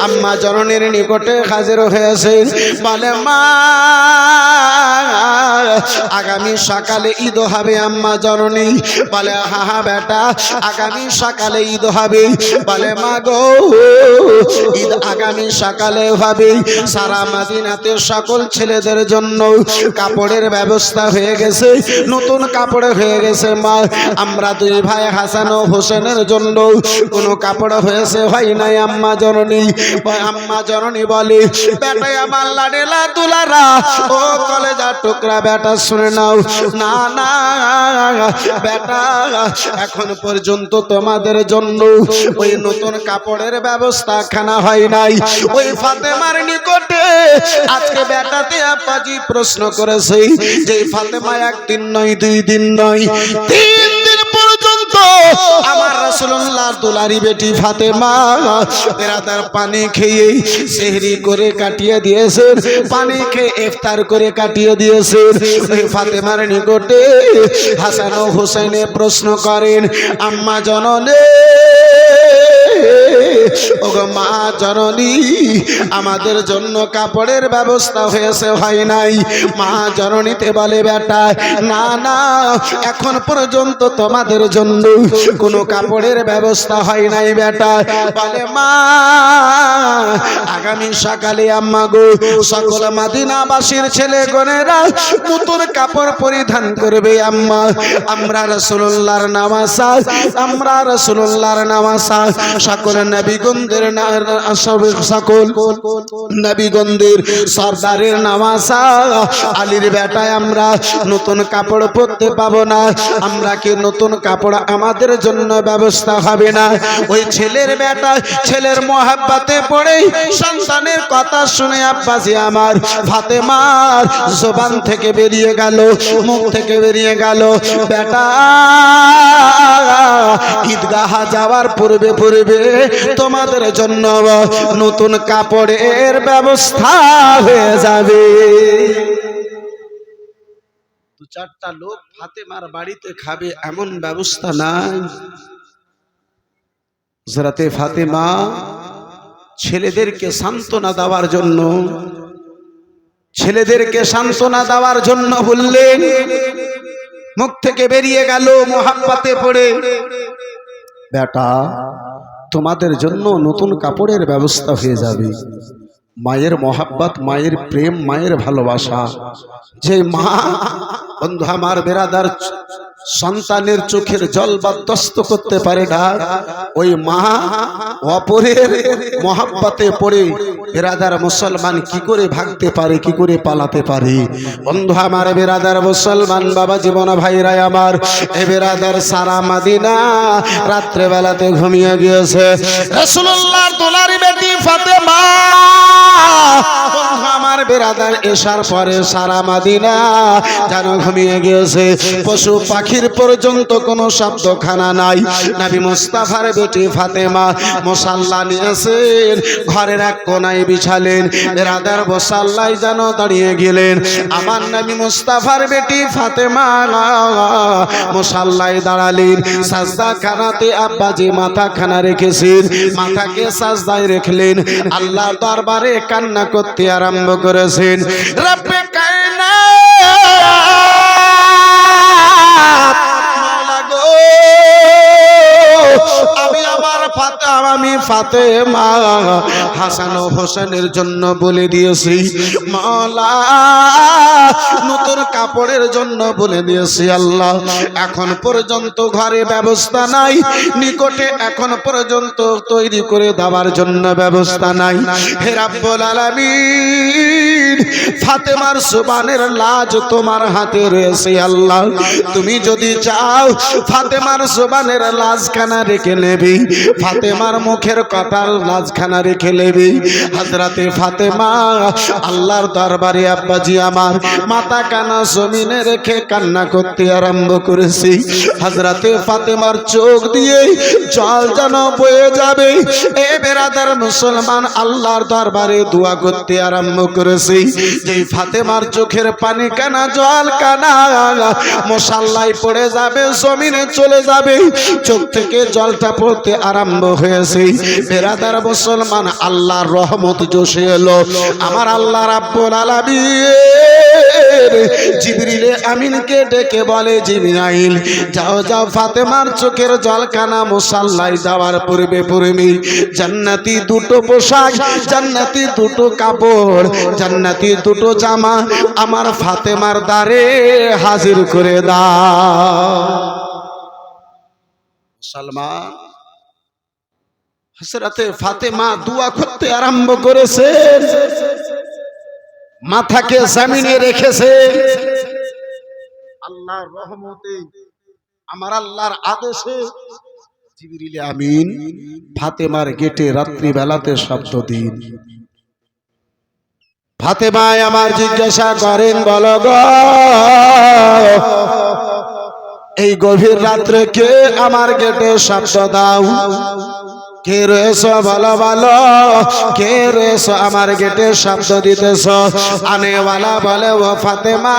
আম্মা জননীর নিকটে হাজির হয়েছে, বলে মা আগামী সকালে ঈদ হবে। আম্মা জননী বলে হা হা বেটা আগামী সকালে ঈদ হবে। বলে মা গো ঈদ আগামী সকালে হবে। সারা মদিনাতে সকল ছেলেদের জন্য কাপড়ের ব্যবস্থা হয়ে গেছে, নতুন কাপড় হয়ে গেছে। মা আমরা দুই ভাই হাসান ও হোসেনের জন্য কোনো কাপড় হয়েছে, হয় নাই। আম্মা জননী বলে বেটাই আমার লাডেলা দুলারা, ও কলেজা টুকরা বেটা শুনে নাও, না না বেটা এখন পর্যন্ত তোমাদের জন্য ওই নতুন কাপড়ের ব্যবস্থা খানা হয় নাই। ওই ফাতেমার নিকটে আজকে বেটাতে আব্বাজি প্রশ্ন করেছে যে ফাতেমা একদিন নয়, দুই দিন নয়, 3 দিন পর্যন্ত আমার রাসূলুল্লাহর দুলারি বেটি ফাতেমা বেরাদার পানি খেয়ে সেহরি করে কাটিয়ে দিয়েছেন, পানি খেয়ে ইফতার করে কাটিয়ে দিয়েছেন। ওই ফাতেমার নিকটে হাসান ও হোসেনে প্রশ্ন করেন, আম্মা জননী, ওগো মা জননী আমাদের জন্য কাপড়ের ব্যবস্থা হয়েছে, হয় নাই? মা জননীতে বলে বেটা না না এখন পর্যন্ত তোমাদের জন্য কোনো কাপড়ের ব্যবস্থা হয় নাই বেটা। বলে মা আগামী সকালে আম্মা গো সকল মদিনাবাসীর ছেলেগণেরা নতুন কাপড় পরিধান করবে আম্মা। আমরা রাসূলুল্লাহর নামাজ, আমরা রাসূলুল্লাহর নামাজ সকল নবীগণদের সকল নবীগণদের সরদারের নামাজ আলীর বেটায় আমরা নতুন কাপড় পরতে পাবো না। আমরা কি নতুন কাপড় আমাদের জন্য ব্যবস্থা হবে না? ওই ছেলের বেটা ছেলের মোহাব্বতে পড়ে সন্তানের কথা শুনে আব্বাজি আমার ফাতেমার জবান থেকে বেরিয়ে গেল, মুখ থেকে বেরিয়ে গেল, বেটা ঈদগাহ যাওয়ার পূর্বে পূর্বে তোমাদের জন্য নতুন কাপড়ের ব্যবস্থা হয়ে যাবে। 2-4টা লোক ফাতেমার বাড়িতে খাবে এমন ব্যবস্থা নাই। হযরতে ফাতেমা ছেলেদেরকে সান্ত্বনা দেওয়ার জন্য, ছেলেদেরকে সান্ত্বনা দেওয়ার জন্য বললেন মুখ থেকে বেরিয়ে গেল মোহাব্বতে পড়ে, বেটা তোমাদের জন্য নতুন কাপড়ের ব্যবস্থা হয়ে যাবে। মায়ের মোহাব্বত, মায়ের প্রেম, মায়ের ভালোবাসা, যে মা বন্ধু আমার বেরাদার সন্তানের চোখের জল বাধ্যস্ত করতে পারে না, ওই মা অপরের মোহাব্বতে পড়ে বেরাদার মুসলমান কি করে ভাগতে পারে, কি করে পালাতে পারে? বন্ধু আমার বেরাদার মুসলমান বাবা জীবন ভাইরা আমার, এ বেরাদার সারা মদিনা রাত্রে বেলাতে ঘুমিয়ে গিয়েছে। রাসূলুল্লাহর দুলারি বেটি ফাতেমা, বন্ধু আমার বেরাদার এশার পরে সারা মদিনা যেন ঘুমিয়ে গিয়েছে। পশু পাখির পর্যন্ত কোনো শব্দখানা নাই। নবী মুস্তাফার বেটি ফাতেমা মুসাল্লা নিয়েছেন, ঘরের এক কোনায় বিছালেন, বেরাদার মুসাল্লায় যেন দাঁড়িয়ে গেলেন। আমার নবী মুস্তাফার বেটি ফাতেমা মুসাল্লায় দাঁড়ালেন। সাজদা খানাতে আব্বাজি মাথা খানা রেখেছেন, মাথাকে সাজদায় রাখলেন, আল্লাহর দরবারে কান্না করতে আরম্ভ করেছেন। রব্বে আমি ফাতেমা হাসান ও হোসেনের জন্য বলে দিয়েছি, মাওলা নতুন কাপড়ের জন্য বলে দিয়েছি। আল্লাহ এখন পর্যন্ত ঘরে ব্যবস্থা নাই, নিকটে এখন পর্যন্ত তৈরি করে দেওয়ার জন্য ব্যবস্থা নাই। হে রাব্বুল আলামিন, ফাতেমার সুবানের লাজ তোমার হাতে রয়েছে। আল্লাহ তুমি যদি চাও ফাতেমার সুবানের লাজখানা রেখে নেবি, ফাতেমার মুখের কথার লাজখানা রেখে নেবি। হযরতে ফাতেমা আল্লাহর দরবারে আব্বাজি আমার মাথা কানা জমিনে রেখে কান্না করতে আরম্ভ করেছি। হযরতে ফাতেমার চোখ দিয়ে জল যেন বয়ে যাবে। এ বেরাদার মুসলমান আল্লাহর দরবারে দোয়া করতে আরম্ভ করেছি। যেই ফাতেমার চোখের পানি কানা জল কানা মুসাল্লায় পড়ে যাবে, জমিনে চলে যাবে, চোখ থেকে জলটা পড়তে আরম্ভ হয়েছে। বেরাদার মুসলমান আল্লাহর রহমত জোশে এলো। আমার আল্লাহ রাব্বুল আলামিন জিবরিলে আমিনকে ডেকে বলে, জিবরাইল যাও যাও, ফাতেমার চোখের জলকানা মুসাল্লায় যাওয়ার পূর্বে পূর্বে জান্নাতি দুটো পোশাক, জান্নাতি দুটো কাপড়, জান্নাতি দুটো জামা আমার ফাতেমার দ্বারে হাজির করে দাও। মুসলমান হযরতে ফাতেমা দোয়া করতে আরম্ভ করেছে, মাথাকে জমিনে রেখেছে। আল্লাহর রহমতে, আমার আল্লাহর আদেশে জিবরিল আমিন ফাতেমার গেটে রাত্রি বেলাতে শব্দ দিন। ফাতেমায় আমার জিজ্ঞাসা করেন, বলো গো এই গভীর রাত্রে কে আমার গেটে শব্দ দাও? কে রয়েছ বলো বলো, কে রয়েছ আমার গেটে শব্দ দিতেছ? আনেওয়ালা বলে, ও ফাতেমা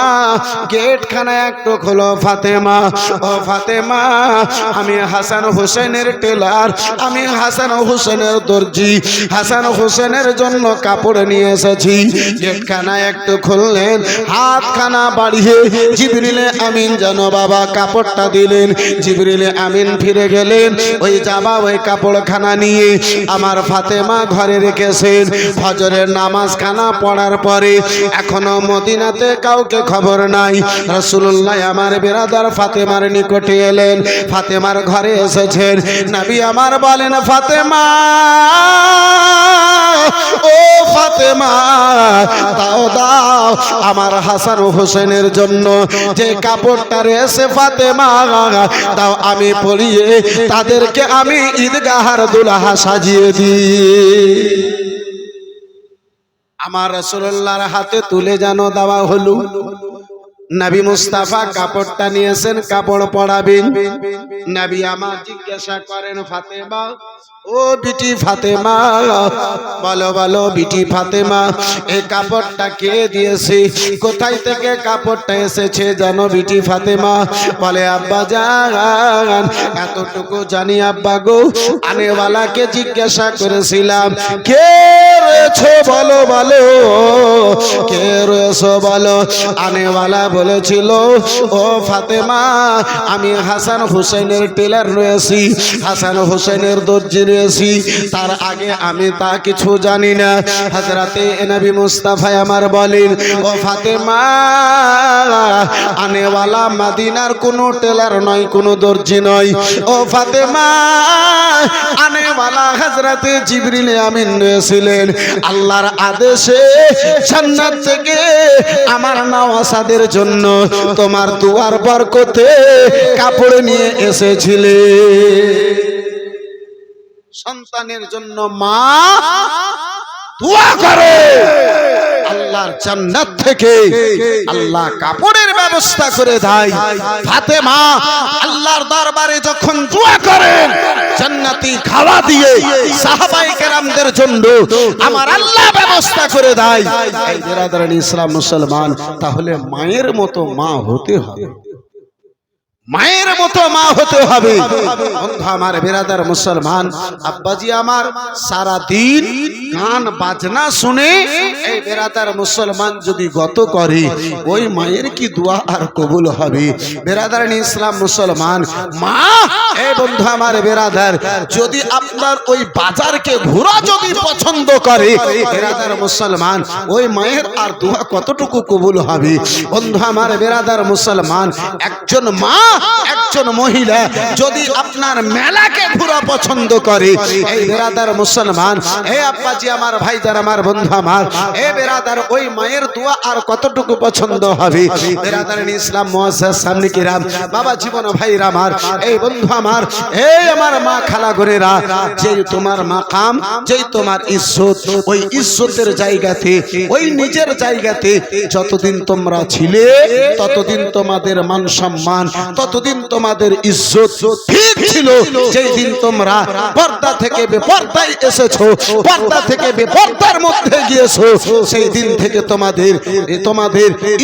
গেট খানা একটু খোলো। ফাতেমা, ও ফাতেমা আমি হাসান হোসেনের টেলার, আমি হাসান হোসেনের দর্জি, হাসান হোসেনের জন্য কাপড় নিয়ে এসেছি। গেট খানা একটু খুললেন, হাত খানা বাড়িয়ে জিবরিলে আমিন যেন বাবা কাপড়টা দিলেন। জিবরিলে আমিন ফিরে গেলেন, ওই জামা ওই কাপড় খানা নিয়ে আমার ফাতেমা ঘরে রেখেছেন। ফজরের নামাজ খানা পড়ার পরে এখনো মদিনাতে কাউকে খবর নাই। রাসূলুল্লাহ আমার বেরাদার ফাতেমার নিকটে এলেন, ফাতেমার ঘরে এসেছেন। নবী আমার বলেন, ফাতেমা ও ফাতেমা দাও দাও আমার হাসান হোসেনের জন্য যে কাপড়টা রয়েছে ফাতেমা দাও, আমি পরিয়ে তাদেরকে আমি ঈদগাহার দুলহা সাজিয়ে দিই। আমার রাসূলুল্লাহর হাতে তুলে যেন দেওয়া হলো। নবী মুস্তাফা কাপড়টা নিয়েছেন, কাপড় পরাবেন। নবী আমার জিজ্ঞাসা করেন, ফাতেমা ও বিটি ফাতেমা, বলো বলো বিটি ফাতেমা, এই কাপড়টা কে দিয়েছে? কোথায় থেকে কাপড়টা এসেছে জানো বিটি ফাতেমা? বলে আব্বা জান, এতটুকু জানি আব্বা গো, আনেওয়ালাকে জিজ্ঞাসা করেছিলাম কে রয়েছে বলো বলো, কে রয়েছে বলো। আনেওয়ালা বলেছিল ও ফাতেমা, আমি হাসান হুসেনের টেলার রয়েছি, হাসান হুসেনের দর্জি রয়েছি, তার আগে আমি তা কিছু জানি না। হযরতে নবী মুস্তাফা আমার বলেন ও ফাতেমা, আনেওয়ালা মদিনার কোনো টেলার নয়, কোনো দর্জি নয়। ও ফাতেমা, আনেওয়ালা হযরতে জিবরিল আমিন রয়েছিলেন, আল্লাহর আদেশে জান্নাত থেকে আমার নওয়াসাদের জন্য তোমার দুয়ার বরকতে কাপড় নিয়ে এসেছিলে। সন্তানের জন্য মা দোয়া করে, আল্লাহর জান্নাত থেকে আল্লাহ কাপড়ের ব্যবস্থা করে দেয়। ফাতেমা আল্লাহর দরবারে যখন দোয়া করেন, জান্নাতি খাওয়া দিয়ে সাহাবায়ে কেরামদের জন্য আমার আল্লাহ ব্যবস্থা করে দেয়। এই বিরাদরান ইসলাম মুসলমান, তাহলে মায়ের মতো মা হতে হবে, মায়ের মতো মা হতে হবে। বন্ধু আমার বিরাদার মুসলমান, আব্বাজি আমার সারা দিন গান বাজনা শুনে এই বিরাদার মুসলমান যদি গত করে, ওই মায়ের কি দোয়া আর কবুল হবে? বিরাদার ইসলাম মুসলমান, মা এই বন্ধু আমার বিরাদার, যদি আপনার ওই বাজারকে ঘোরা যদি পছন্দ করে বিরাদার মুসলমান, ওই মায়ের আর দোয়া কতটুকু কবুল হবে? বন্ধু আমার বিরাদার মুসলমান, একজন মা, একজন মহিলা যদি আপনার মেলাকে ঘোরা পছন্দ করে, এই বিরাদার মুসলমান, হে আব্বাজি আমার, ভাইজান আমার, বন্ধু আমার, হে বিরাদার, ওই মায়ের দোয়া আর কতটুকু পছন্দ হবে? বিরাদার ইসলাম মুআজ্জাজ সামনে কিরাম, বাবা জীবন ভাইরা আমার, এই বন্ধু আমার, এই আমার মা খালা গনেরা, যেই তোমার মাকাম, যেই তোমার ইজ্জত, ওই ইজ্জতের জায়গাতে, ওই নিজের জায়গাতে যতদিন তোমরা ছিলে, ততদিন তোমাদের মান সম্মান, ততদিন তোমাদের ইজ্জত ঠিক ছিল। যেই দিন তোমরা পর্দা থেকে বেপর্দায় এসেছো, পর্দা থেকে বেপর্দার মধ্যে গিয়েছো, সেই দিন থেকে তোমাদের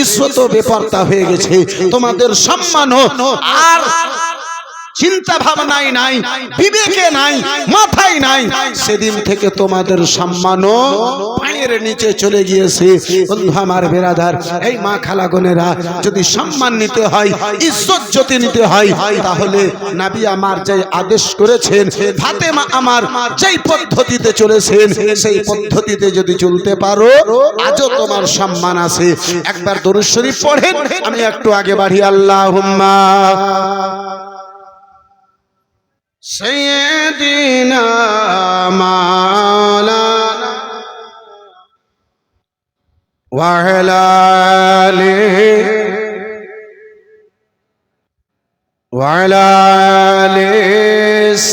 ইজ্জত বেপর্দা হয়ে গেছে, তোমাদের সম্মানও আর চিন্তা ভাবনাই নাই, বিবেকে নাই, মাথায় নাই। সেদিন থেকে তোমাদের সম্মানও পায়ের নিচে চলে গিয়েছে। বন্ধু আমার বিরাদার, এই মা খালাগনেরা, যদি সম্মান নিতে হয়, ইজ্জত যদি নিতে হয়, তাহলে নবী আমার যে আদেশ করেছেন, ফাতেমা আমার যেই পদ্ধতিতে চলেছেন, সেই পদ্ধতিতে যদি চলতে পারো, আজও তোমার সম্মান আছে। একবার দরুদ শরীফ পড়েন, আমি একটু আগে বাড়ি। আল্লাহুম্মা সাইয়্যিদিনা মাওলানা ওয়া আলা আলি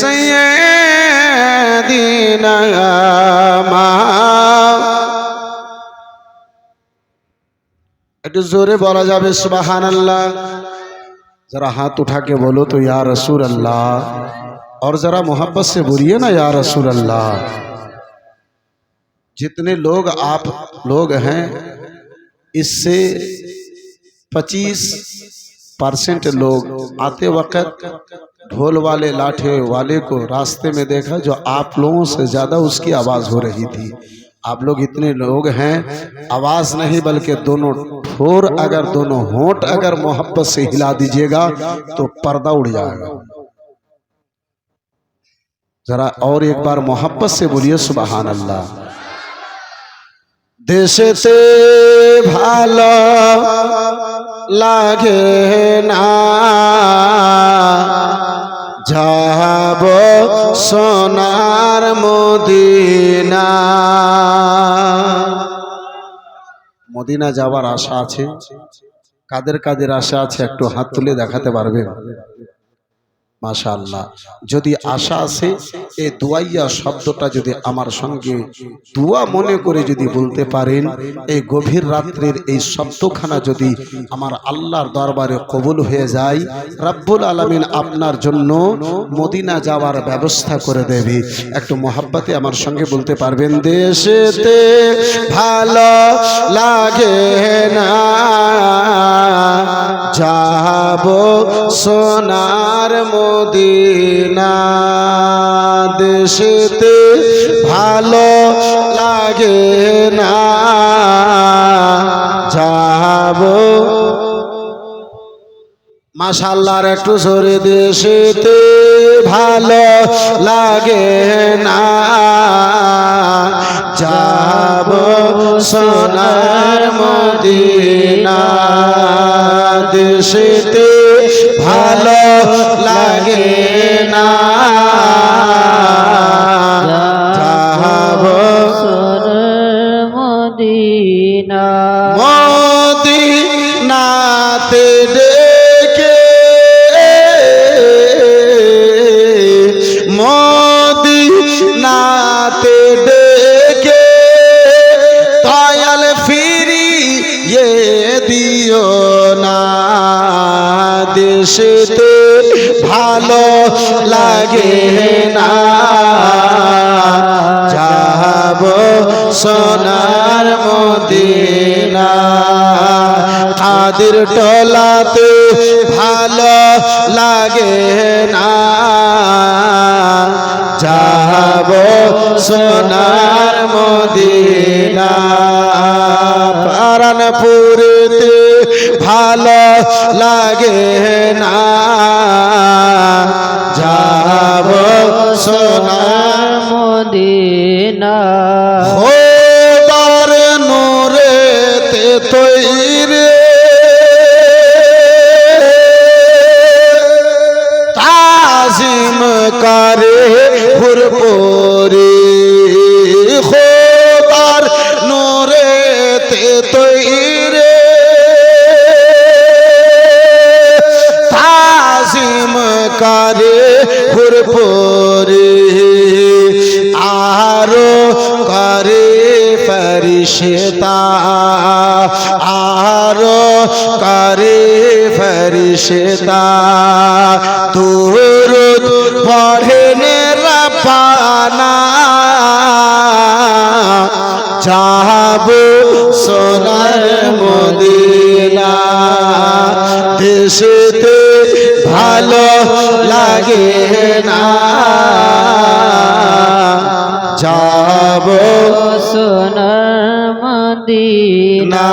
সাইয়্যিদিনা একটু জোরে বলা যাবে সুবহানাল্লাহ? जरा हाथ उठा के बोलो तो या रसूल अल्लाह, और जरा मोहब्बत से बोलिए ना या रसूल अल्लाह। जितने लोग आप लोग हैं, इससे 25% लोग आते वक्त ढोल वाले लाठे वाले को रास्ते में देखा, जो आप लोगों से ज्यादा उसकी आवाज हो रही थी। आप लोग इतने लोग हैं, आवाज नहीं बल्कि दोनों ठोर, अगर दोनों होंठ अगर मोहब्बत से हिला दीजिएगा तो पर्दा उड़ जाएगा। जरा और एक बार मोहब्बत से बोलिए सुभान अल्लाह। देशेते भालो लागे ना, जाबो सोनार मदिना। মদিনা যাওয়ার আশা আছে? কাদের কাদের আশা আছে একটু হাত তুলে দেখাতে পারবেন? মাশাআল্লাহ। যদি আশা আছে এই দুয়াইয়া শব্দটা যদি আমার সঙ্গে দুয়া মনে করে যদি বলতে পারেন, এই গভীর রাত্রের এই শব্দখানা যদি আমার আল্লাহর দরবারে কবুল হয়ে যায়, রব্বুল আলামিন আপনার জন্য মদিনা যাওয়ার ব্যবস্থা করে দেবে। একটু মোহাব্বতে আমার সঙ্গে বলতে পারবেন, দেশেতে ভালো লাগে না যাব সোনার মদিনা, দেশেতে ভালো লাগে না যাব। মাশাআল্লাহ, একটু জোরে, দেশেতে ভালো লাগে না যাব সোনার মদিনা, দেশেতে ভালো লাগে না যাব সোনার মদিনা। মদিনাতে ডেকে মদিনাতে ডেকে দয়াল ফিরিয়ে দিও না, দেশেতে ভালো লাগে না যাব সোনার মদিনা, কাদের টলাতে ভালো লাগে না যাব সোনার মদিনা, পারানপুরেতে ভালো লাগে না যাব সোনার মদিনা। খোদার নূরেতে তৈরি তাজিম করে ভরপুরি, খোদার নূরেতে তৈরি তাজিম করে ভরপুরি, আরো করে ফরিশতা আরো করে ফরিশতা, দুরূদ পড়েন রব্বানা যাব সোনার মদিনা, দেশেতে ভালো লাগে না যাব সোনার মদিনা,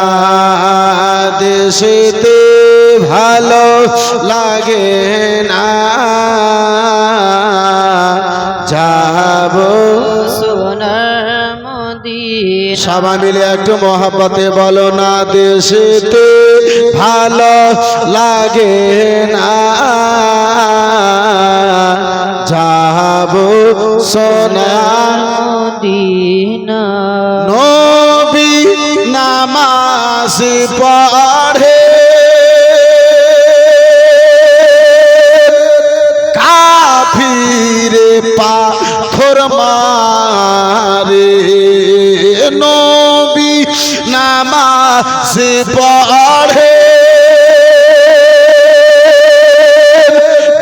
দেশেতে ভালো লাগে না যাব সোনার মদিনা। সবাই মিলে একটু মহব্বতে বলো না, দেশেতে ভালো লাগে না যাব সোনার মদিনা। নবী নামাজ পড়ে কাফিরে পাথর মারে, নবী নামাজ পড়ে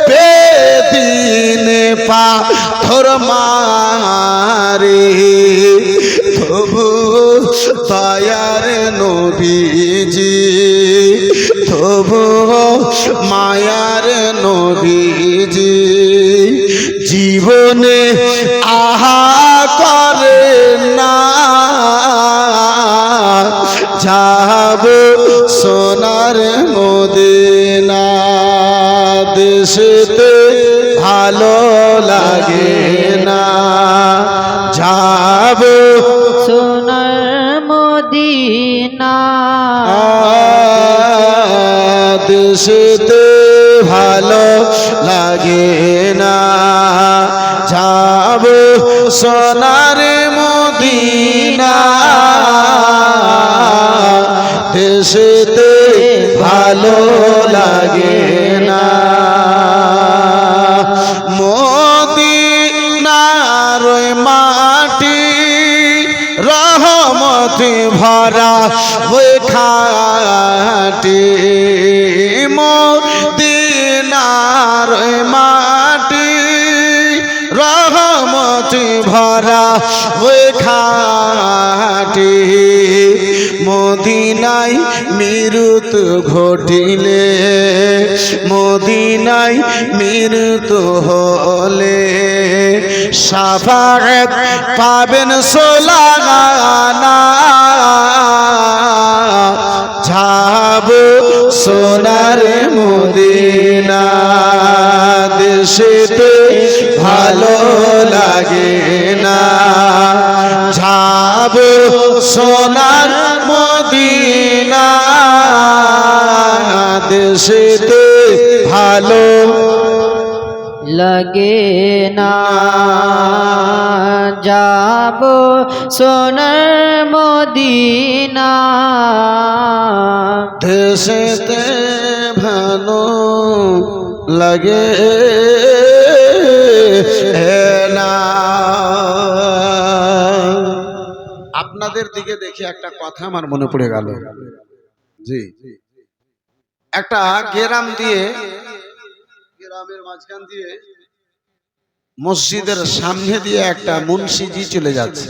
বেদিন পাথর মারে, তবু দয়ার নবীজি তবু মায়ার নবীজি জীবনে আহা করে না যাব সোনার মদিনা, দেশেতে ভালো লাগে না যাব সোনার মদিনা, দেশেতে ভালো লাগে না যাব সোনার মদিনা, দেশেতে ভালো লাগে না। ওই খাটি মদিনার মাটি রহমতে ভরা ওই খাটি মদিনায় মৃত্যু ঘটিলে মদিনায় মৃত্যু হলে শাফাআত পাবেন সোলাগানা যাব সোনার মদিনা দেশেতে ভালো লাগে না যাব সোনার মদিনা দেশেতে ভালো লাগে না যাব সোনার মদিনা দেশেতে ভালো লাগে না। আপনাদের দিকে দেখে একটা কথা আমার মনে পড়ে গেল। জি, একটা গ্রাম দিয়ে গ্রামের মাঝখান দিয়ে মসজিদের সামনে দিয়ে একটা মুন্সিজি চলে যাচ্ছে।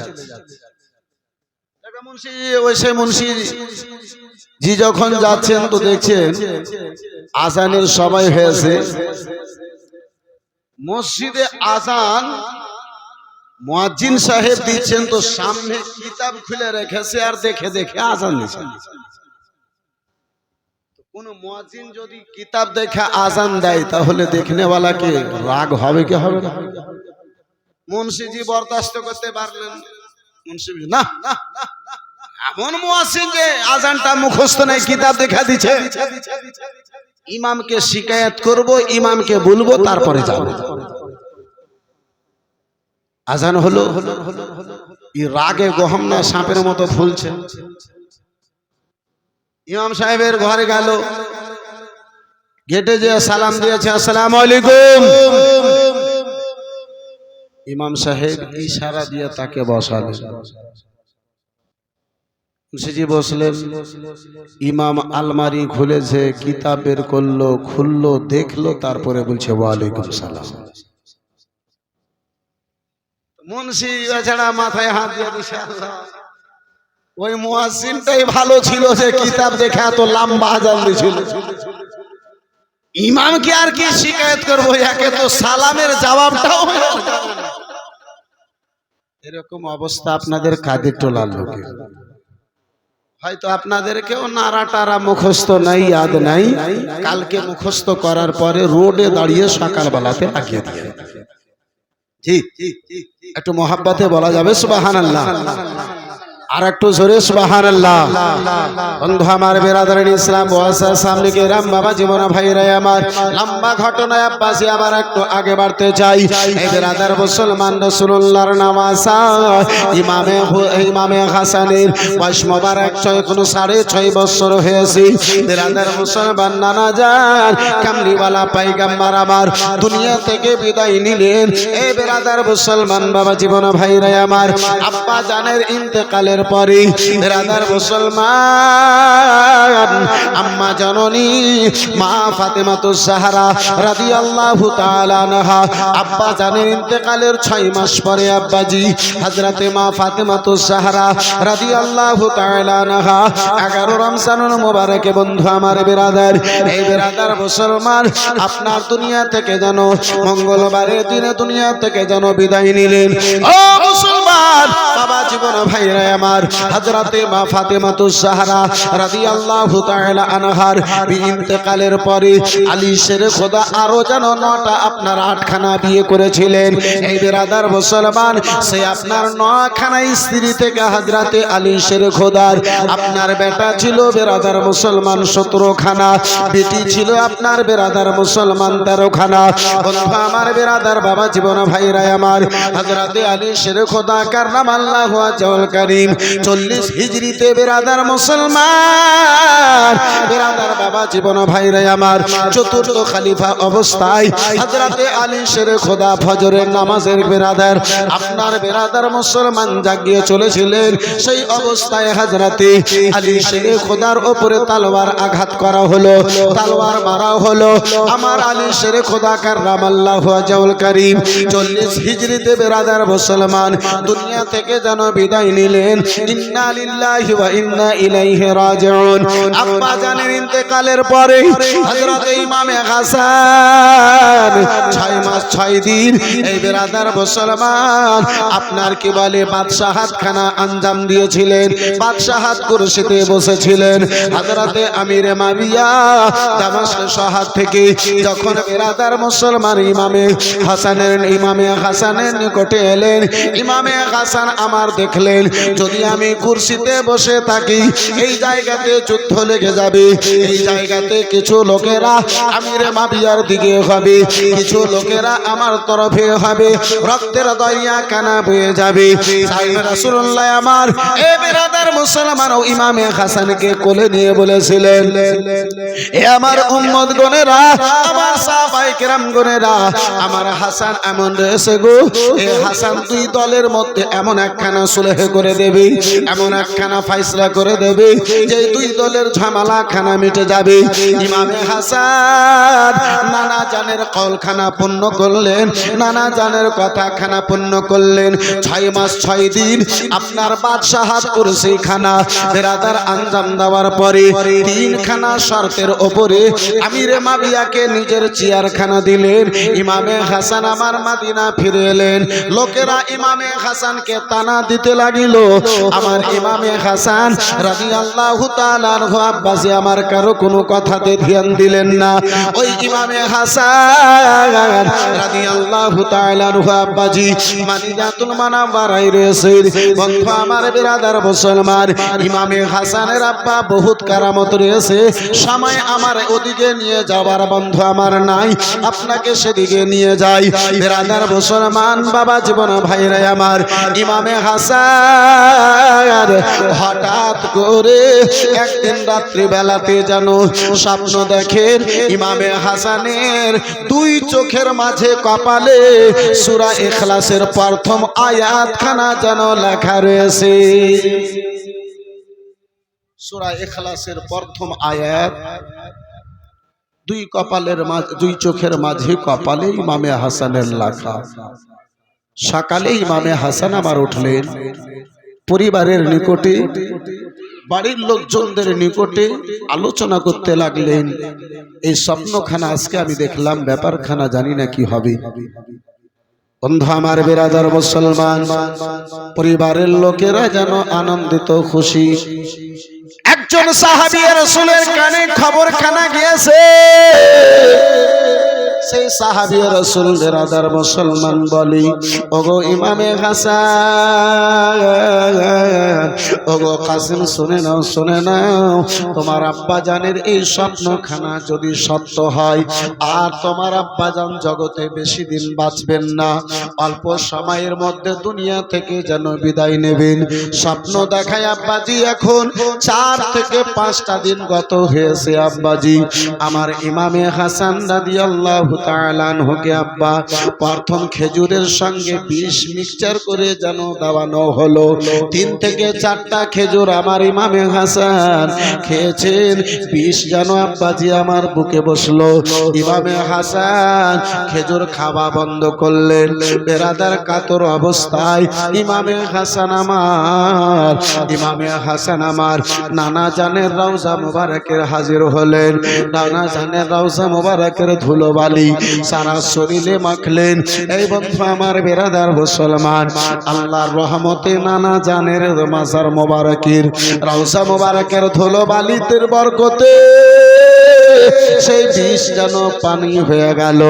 একটা মুন্সিজি, ওই সে মুন্সিজি যখন যাচ্ছেন তো দেখছেন আজানের সময় হয়েছে। মসজিদে আজান মুয়াজ্জিন সাহেব দিচ্ছেন তো সামনে কিতাব খুলে রেখেছে আর দেখে দেখে আজান দিচ্ছেন। কোন মুয়াজ্জিন যদি কিতাব দেখে আজান দেয় তাহলে দেখনেওয়ালাকে রাগ হবে কি হবে না? মুন্সিজি বরদাস্ত করতে পারলেন। মুন্সিজি না, এমন মুয়াজ্জিন যে আজানটা মুখস্থ নাই কিতাব দেখা দিচ্ছে, ইমামকে শিকায়াত করব, ইমামকে বলবো, তারপরে যাব। আজান হলো, এই রাগে গহম না সাপের মতো ফুলছে। ইমাম সাহেবের ঘরে গেল, গেটে যে সালাম দিয়েছে আসসালামু আলাইকুম। ইমাম সাহেব ইশারা দিয়ে তাকে বসালেন। মুন্সিজি বসলেন। ইমাম আলমারি খুলেছে, কিতাব বের করলো, খুললো, দেখলো, তারপরে বলছে ওয়ালাইকুম সালাম। মুন্সি বেচারা মাথায় হাত দিয়ে দিছে, আল্লাহ, ওই মুয়াজ্জিনটাই ভালো ছিল যে কিতাব দেখে এত লম্বা আজান দিছিল। ইমামকে আর কি শিকায়ত করবো, একে তো সালামের জবাবটাও এরকম অবস্থা আপনাদের কাদের টোলার লোকের। হয়তো আপনাদেরকেও নারা টারা মুখস্থ নাই, ইয়াদ নাই, কালকে মুখস্থ করার পরে রোডে দাঁড়িয়ে সকালবেলাতে লাগিয়ে দিয়ে। জি, একটু মোহাব্বতে বলা যাবে সুবহানাল্লাহ, আর একটু জোরে সুবহানাল্লাহ। বন্ধু আমার, বেরাদারান ইসলাম ওয়াসার সামনে কে রাম বাবা জীবন ভাইরা আমার, লম্বা ঘটনায় আব্বাসি আবার একটু আগে বাড়তে চাই। এই বেরাদার মুসলমান, রাসূলুল্লাহর নামাজ ইমামে হাসানের বয়স মোবারক 6.5 বছর হয়েছে। বেরাদার মুসলমান, নানা জান কামলিওয়ালা পয়গম্বর আমার দুনিয়া থেকে বিদায় নিলেন। এই বেরাদার মুসলমান বাবা জীবন ভাইরা আমার, আব্বা জানের ইন্তেকালের পরে বেরাদার মুসলমান আম্মা জননী মা ফাতেমাতুজ জাহরা রাদিয়াল্লাহু তাআলা আনহা, আব্বা জানের ইন্তেকালের 6 মাস পরে আব্বাজি হযরতে মা ফাতেমাতুজ জাহরা রাদিয়াল্লাহু তাআলা আনহা 11 রমজানুল মুবারকে, বন্ধু আমার বেরাদার, এই বেরাদার মুসলমান আপনার দুনিয়া থেকে যেন মঙ্গলবারের দিনে দুনিয়া থেকে যেন বিদায় নিলেন। ও মুসলমান বাবা জীবন ভাইরা আমার, হযরতে মা ফাতেমাতুজ জাহরা রাদিয়াল্লাহু তাআলা আনহার ইন্তেকালের পরে আলী শের খোদা আরো যেন 9টা আপনার 8খানা বিয়ে করেছিলেন। এই বেরাদার মুসলমান, সে আপনার 9খানা স্ত্রী থেকে হযরতে আলী শের খোদার আপনার বেটা ছিল বেরাদার মুসলমান 17খানা, বেটি ছিল আপনার বেরাদার মুসলমান 13খানা। বন্ধু আমার বেরাদার বাবা জীবন ভাইরা আমার, হযরতে আলী শের খোদা খোদা কাররামাল্লাহু ওয়াজহুল কারীম 40 হিজরিতে বেরাদার মুসলমান, বেরাদার বাবা জীবন ভাইরা আমার, চতুর্থ খলিফা অবস্থায় হযরতে আলী শেরে খোদা ফজরের নামাজের বেরাদার আপনার বেরাদার মুসলমান জাগিয়ে চলেছিলেন। সেই অবস্থায় হযরতে আলী শেরে খোদার উপরে তলোয়ার আঘাত করা হলো, তলোয়ার মারা হলো। আমার আলী শেরে খোদা কাররামাল্লাহু ওয়াজহুল কারীম 40 হিজরিতে বেরাদার মুসলমান দুনিয়া থেকে যেন বিদায় নিলেন। ইন্না লিল্লাহি ওয়া ইন্না ইলাইহি রাজিউন। আব্বা জানের ইন্তেকালের পরে হযরত ইমামে হাসান 6 মাস 6 দিন এই বেরাদার মুসলমান আপনার কি বলে বাদশাহাত খানা আঞ্জাম দিয়েছিলেন, বাদশাহাত কুরসিতে বসেছিলেন। হযরতে আমিরে মাবিয়া দামাশক শহর থেকে যখন বেরাদার মুসলমান ইমামে হাসানের নিকটে এলেন, ইমামে হাসান আমার দেখলেন যদি আমি কুরসিতে বসে থাকি এই জায়গাতে যুদ্ধ লেগে যাবে, এই জায়গাতে কিছু লোকেরা আমিরে মাবিয়ার দিকে হবে, কিছু লোকেরা আমার তরফে হবে, রক্তের দরিয়া কানা বয়ে যাবে। সাহেব রাসূলুল্লাহ আমার এই বেরাদার মুসলমান ও ইমামে হাসানকে কোলে নিয়ে বলেছিলেন, এ আমার উম্মত গণেরা, আমার সাহাবায়ে কেরাম গণেরা, আমার হাসান এমন রয়েছে গো, এ হাসান দুই দলের মধ্যে এমন একখানা সুলহ করে দেবে, এমন একখানা ফয়সালা করে দেবে যে দুই দলের ঝামেলা খানা মিটে যাবে। ইমামে হাসান নানা জানের কলখানা পূর্ণ করলেন, নানা জানের কথা খানা পূর্ণ করলেন। 6 মাস 6 দিন আপনার বাদশাহাত কুরসি খানা বেরাদার আঞ্জাম দেওয়ার পরে 3 খানা শর্তের উপরে আমিরে মাবিয়াকে নিজের চেয়ার খানা দিলেন। ইমামে হাসান আমার মদিনা ফিরে এলেন। লোকেরা ইমামে হাসানকে তানা দিতে লাগিল। আমার ইমামে হাসান রাদিয়াল্লাহু তাআলা আনহু আব্বাসি আমার কারো কোনো কথাতে ধ্যান দিলেন না। ওই ইমামে হাসান রাদিয়াল্লাহু তাআলা আনহু আব্বাজি মদিনাতুল মুনাওয়ারায় রয়েছেন। বন্ধু আমার বিরাদার মুসলমান, ইমামে হাসানের আব্বা বহুত কারামত রয়েছে, সময় আমার ওদিকে নিয়ে যাওয়ার বন্ধু আমার নাই, আপনাকে সেদিকে নিয়ে যাই। বিরাদার মুসলমান বাবা জীবন ভাইরা আমার, ইমামে হাসান হঠাৎ করে একদিন রাত্রি বেলাতে যেন স্বপ্ন দেখেন ইমামে হাসানের 2 চোখের মাঝে কপালে সূরা ইখলাসের প্রথম আয়াতখানা যেন লেখা রয়েছে। সূরা ইখলাসের প্রথম আয়াত, 2 চোখের মাঝে কপালে ইমামে হাসানের লেখা। সকালে ইমামে হাসান আবার উঠলেন, পরিবারের নিকটে বাড়ির লোকজনদের নিকটে আলোচনা করতে লাগলেন, এই স্বপ্নখানা আজকে আমি দেখলাম, ব্যাপারখানা জানি না কি হবে। বন্ধু আমার বিরাদার মুসলমান, পরিবারের লোকেরা যেন আনন্দিত খুশি। একজন সাহাবী রাসূলের কানে খবরখানা গিয়েছে। সেই সাহাবী রাসূল বিরাদার মুসলমান বলি, ওগো ইমামে হাসান, ওগো কাসিম, শুনে নাও, শুনে নাও, তোমার আব্বা জানের এই স্বপ্নখানা যদি সত্য হয় আর তোমার আব্বা জান জগতে বেশি দিন বাঁচবেন না, অল্প সময়ের মধ্যে দুনিয়া থেকে যেন বিদায় নেবেন। স্বপ্ন দেখায় আব্বাজি এখন 4 থেকে 5টা দিন গত হয়েছে। আব্বাজি আমার ইমামে হাসান রাদিয়াল্লাহু তাআলা আনহুকে আব্বা প্রথম খেজুরের সঙ্গে 20 মিক্সচার করে যেন দেওয়ানো হলো। 3 থেকে 4টা খেজুর আমার ইমামে হাসান খেয়েছেন। 20 যেন আব্বাজি আমার বুকে বসলো। ইমামে হাসান খেজুর খাওয়া বন্ধ করলেন। বেরাদার কাতর অবস্থায় ইমামে হাসান আমার নানা জানের রওজা মুবারকের হাজির হলেন। নানা জানের রওজা মুবারকের ধুলোবালি সারা শরীরে মাখলেন। এই বন্ধু আমার বেরাদার মুসলমান, আল্লাহর রহমতে নানা জানের মাজার মুবারকের রওজা মুবারকের ধুলোবালিতে বরকতে সেই 20 যেন পানি হয়ে গেল।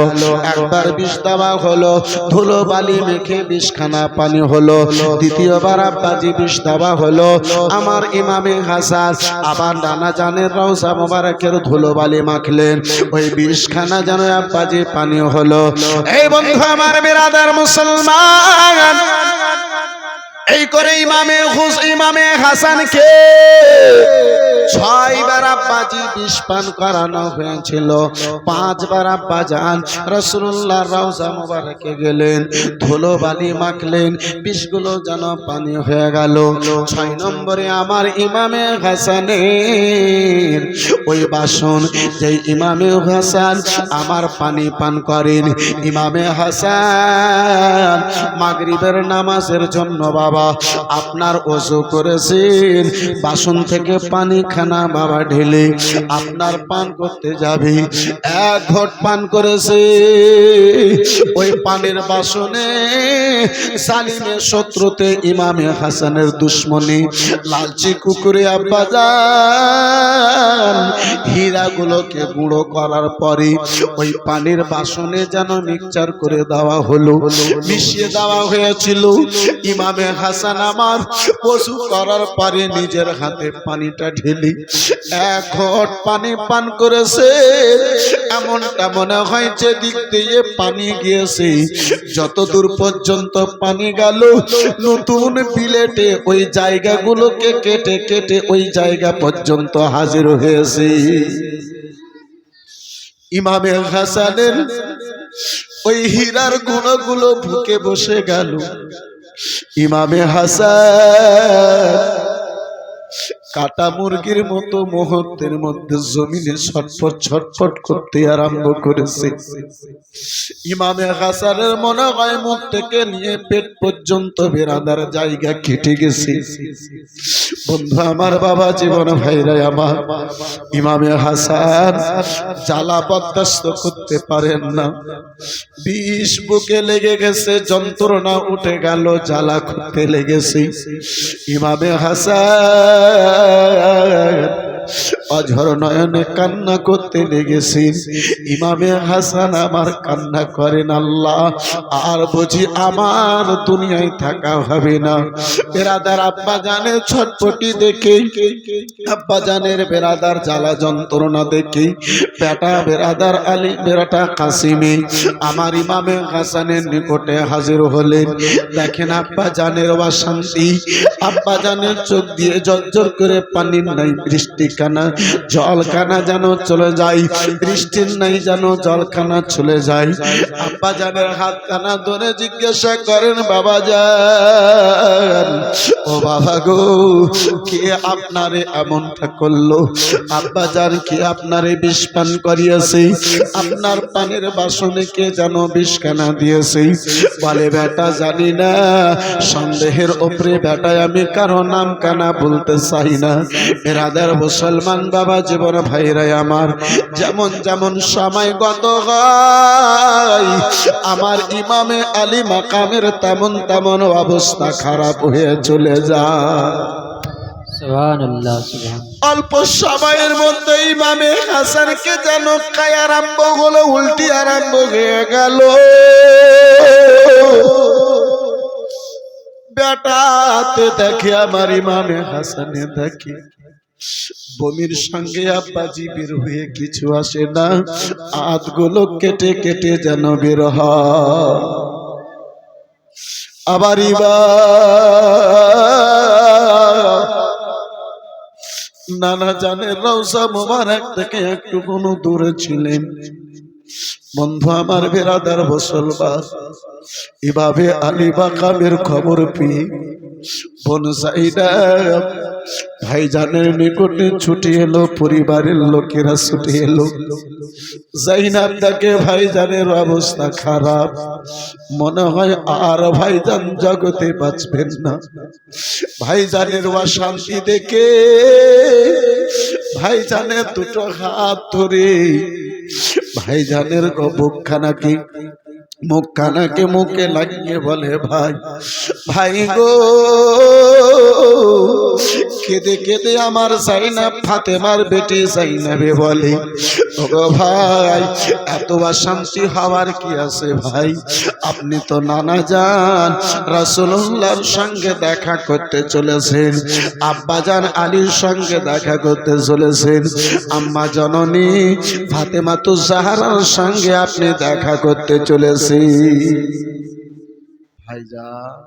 একবার 20 দেওয়া হলো, ধুলোবালি মেখে 20 খানা পানি হলো। দ্বিতীয়বার আব্বাজি 20 দেওয়া হলো। আমার ইমামে হাসান আবার নানা জানের রওজা মুবারকের ধুলোবালি মাখলেন। ওই 20 খানা যেন আব্বাজি পানি হলো। এই বন্ধু আমার বিরাদার মুসলমান, এই করে ইমামে হাসানকে 6 বার আব্বাজি বিষ পান করানো হয়েছিল। 5 বার আব্বাজান রাসূলুল্লাহর রওজা মোবারকে গেলেন, ধুলো বালি মাখলেন, বিষগুলো যেন পানি হয়ে গেল। 6 নম্বরে আমার ইমামে হাসানের ওই বাসন, যে ইমামে হাসান আমার পানি পান করেন। ইমামে হাসান মাগরিবের নামাজের জন্য বাবা আপনার ওযু করেছেন, বাসন থেকে পানি খানা বাবা ঢেলে আপনার পান করতে যাবে। 1 ঘট পান করেছে, ওই পানির বাসনে জালিমের শত্রুতে ইমামে হাসানের দুশ্মনী লালচি কুকুরে আব্বাজান হীরাগুলোকে গুঁড়ো করার পরে ওই পানির বাসনে যেন মিক্সচার করে দেওয়া হলো, মিশিয়ে দেওয়া হয়েছিল। ইমামে হাসান আমার ওযু করার পরে নিজের হাতে পানিটা ঢেলে 1 ঘট পানি পান করেছে। এমনটা মনে হয় যে দিক দিয়ে পানি গিয়েছে, যত দূর পর্যন্ত পানি গেল নতুন বিলেটে ওই জায়গাগুলোকে কেটে কেটে ওই জায়গা পর্যন্ত হাজির হয়েছে। ইমামে হাসানের ওই হীরার গুণগুলো বুকে বসে গেল। ইমামে হাসান কাটা মুরগির মতো মুহূর্তের মধ্যে জমিনে ছটফট ছটফট করতে আরম্ভ করেছে। ইমামে হাসানের মনে হয় মুখ থেকে নিয়ে পেট পর্যন্ত বেরাদার জায়গা কেটে গেছে। বন্ধু আমার, বাবা জীবন ভাইরা আমার, ইমামে হাসান জ্বালা বরদাস্ত করতে পারেন না, বিষ বুকে লেগে গেছে, যন্ত্রণা উঠে গেল, জ্বালা করতে লেগেছে। ইমামে হাসান অঝর নয়নে কান্না করতে লেগেছে। ইমামে হাসান আমার কান্না করেন, আল্লাহ আর বুঝি আমার দুনিয়ায় থাকা হবে না। বেরাদার আব্বা জানের ছটপটি দেখে, আব্বা জানের বেরাদার জ্বালা যন্ত্রণা দেখে বেটা বেরাদার আলী বেরাটা কাসিমি আমার ইমামে হাসানের নিকটে হাজির হলেন। দেখেন আব্বা জানের অশান্তি, আব্বা জানের চোখ দিয়ে ঝরঝর করে পানির নাই বৃষ্টি কানা জলখানা যেন চলে যায়, বৃষ্টির নাই যেন জলখানা চলে যায়। আব্বা জানের হাত কানা ধরে জিজ্ঞাসা করেন, বাবা জান, ও বাবা গো, কে আপনারে এমনটা করলো? আব্বা জান কি আপনারে বিষ পান করিয়েছে? আপনার পানের বাসনে কে যেন বিষ কানা দিয়েছে? বলে বেটা জানি না, সন্দেহের ওপরে বেটায় আমি কারো নাম কানা বলতে চাই না। বেরাদার মুসলমান বাবা জীবন ভাইরা আমার, যেমন যেমন সময় গত হয় আমার ইমামে আলী মাকামের তেমন তেমন অবস্থা খারাপ হয়ে চলে যায়। সুবহানাল্লাহ, সুবহান। অল্প সময়ের মধ্যে ইমামে হাসানকে যেন খায় আরম্ভ হলো, উল্টি আরম্ভ হয়ে গেল। বেটাতে দেখে আমার ইমামে হাসানে দেখে বমির সঙ্গে আব্বাজি বের হয়ে কিছু আসে না, হাতগুলো কেটে কেটে যেন বের হয়। আবার নানা জানের রওজা মোবারক থেকে একটু কোনো দূরে ছিলেন। বন্ধু আমার, বেরাদার মুসলমান, এভাবে আলী মাকামের খবর পেয়ে বোন যায়নাব ভাইজানের নিকটে ছুটে এলো, পরিবারের লোকেরা ছুটে এলো। যায়নাব দেখে ভাইজানের অবস্থা খারাপ, মনে হয় আর ভাইজান জগতে বাঁচবেন না। ভাইজানের অশান্তি দেখে ভাইজানের দুটো হাত ধরে ভাইজানের বুকখানাকে মুখখানাকে মুখে লাগিয়ে বলে, ভাই ভাই গো, কেঁদে কেঁদে আমার যায়নাব ফাতেমার বেটি যায়নাবে বলে, ওগো ভাই, এত অশান্তি হওয়ার কি আছে ভাই? আপনি তো নানা জান রাসূলুল্লাহর সঙ্গে দেখা করতে চলেছেন, আব্বা জান আলীর সঙ্গে দেখা করতে চলেছেন, আম্মা জননী ফাতেমাতুজ জাহরার সঙ্গে আপনি দেখা করতে চলেছেন। ভাইজান,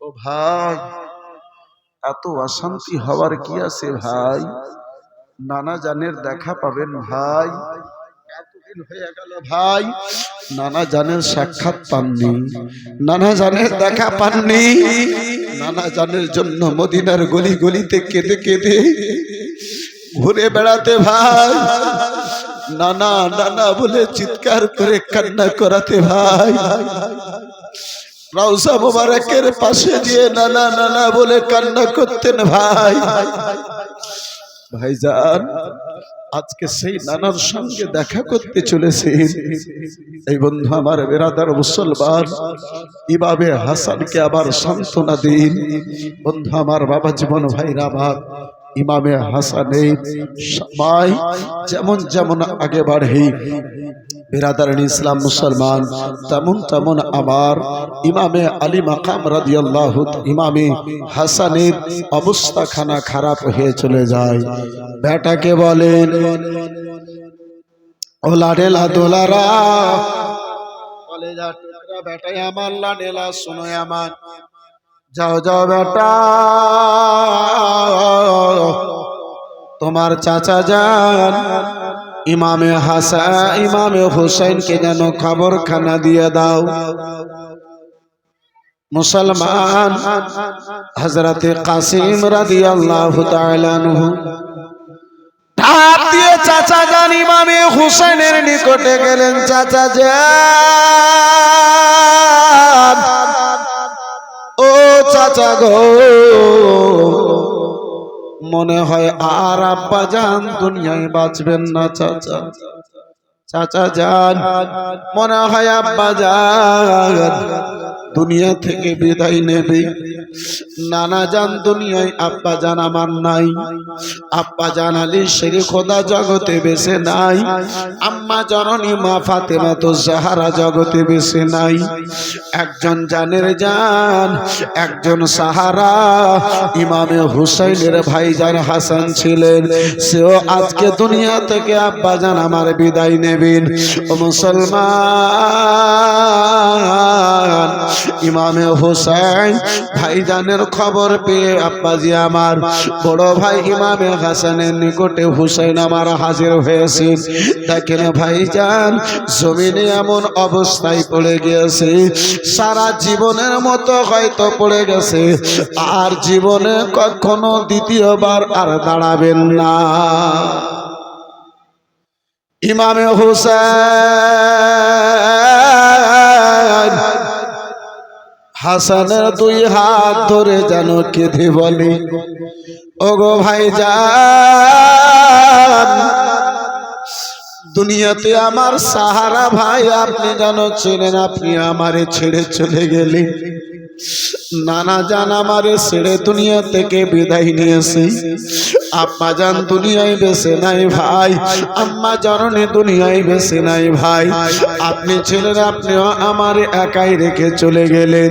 ও ভাই, এত অশান্তি হওয়ার কি আছে ভাই? নানা জানের দেখা পাবেন ভাই। এতদিন হয়ে গেল ভাই, নানা জানের সাক্ষাৎ পাননি, নানা জানের দেখা পাননি। নানা জানের জন্য মদিনার গলি গলিতে কেঁদে কেঁদে ঘুরে বেড়াতে ভাই, নানা নানা বলে চিৎকার করে কান্না করাতে ভাই, রওজা মোবারকের পাশে দিয়ে নানা নানা বলে কান্না করতেন ভাই। ভাইজান, আজকে সেই নানার সঙ্গে দেখা করতে চলেছে এই বন্ধু আমার বেরাদার মুসলমান, ইমামে হাসানকে আবার সান্ত্বনা দিন। বন্ধু আমার, বাবা জীবন ভাইরা আমার, ইমামে হাসানের সময় যেমন যেমন আগে বাড়ে বেরাদারান ইসলাম মুসলমান, তেমন তেমন আমার ইমামে আলী মাকাম রাদিয়াল্লাহু ইমামে হাসানের অবস্থা খানা খারাপ হয়ে চলে যায়। বেটাকে বলেন, ও লাডেলা দোলারা, বলে যা টুকরা বেটাই আমার লাডেলা, শোনো আমার, যাও যাও বেটা, তোমার চাচা যান ইমামে হাসান ইমামে হুসাইনকে যেন খবর খানা দিয়ে দাও। মুসলমান হযরতে কাসিম রাদিয়াল্লাহু তাআলা আনহু ডাক দিয়ে চাচা যান ইমামে হুসাইনের নিকটে গেলেন। চাচা যান, ও চাচা গো, মনে হয় আর আব্বা জান দুনিয়ায় বাঁচবেন না। চাচা চাচা যান, মনে হয় আব্বা জান দুনিয়া থেকে বিদায় নেবে। নানা জান দুনিয়ায়, আব্বা জান আমার নাই। আব্বা জান আলী শেরে খোদা জগতে বেঁচে নাই। আম্মা জননী মা ফাতেমা তো জাহারা জগতে বেঁচে নাই। একজন জানের জান, একজন সাহারা ইমামে হুসাইনের ভাইজান হাসান ছিলেন, সেও আজকে দুনিয়া থেকে আব্বা জান আমার বিদায় নেবেন। ও মুসলমান, ইমামে হুসাইন ভাইজানের খবর পেয়ে আব্বাজি আমার বড় ভাই ইমামে হাসানের নিকটে হুসাইন আমার হাজির হয়েছে। দেখেন ভাইজান জমিনে এমন অবস্থায় পড়ে গিয়েছে, সারা জীবনের মতো হয়তো পড়ে গেছে, আর জীবনে কখনো দ্বিতীয়বার আর দাঁড়াবেন না। ইমামে হুসাইন হাসানের দুই হাত ধরে যেন কেঁদে বলে, ওগো ভাইজান, দুনিয়াতে আমার সাহারা ভাই আপনি যেন চেনেন, আপনি আমারে ছেড়ে চলে গেলেন। নানা জান আমারে ছেড়ে দুনিয়া থেকে বিদায় নিয়েছে। আম্মা জান দুনিয়ায় বেঁচে নাই ভাই, আম্মা জননী দুনিয়ায় বেঁচে নাই ভাই। আপনি ছিলেন, আপনিও আমারে একাই রেখে চলে গেলেন।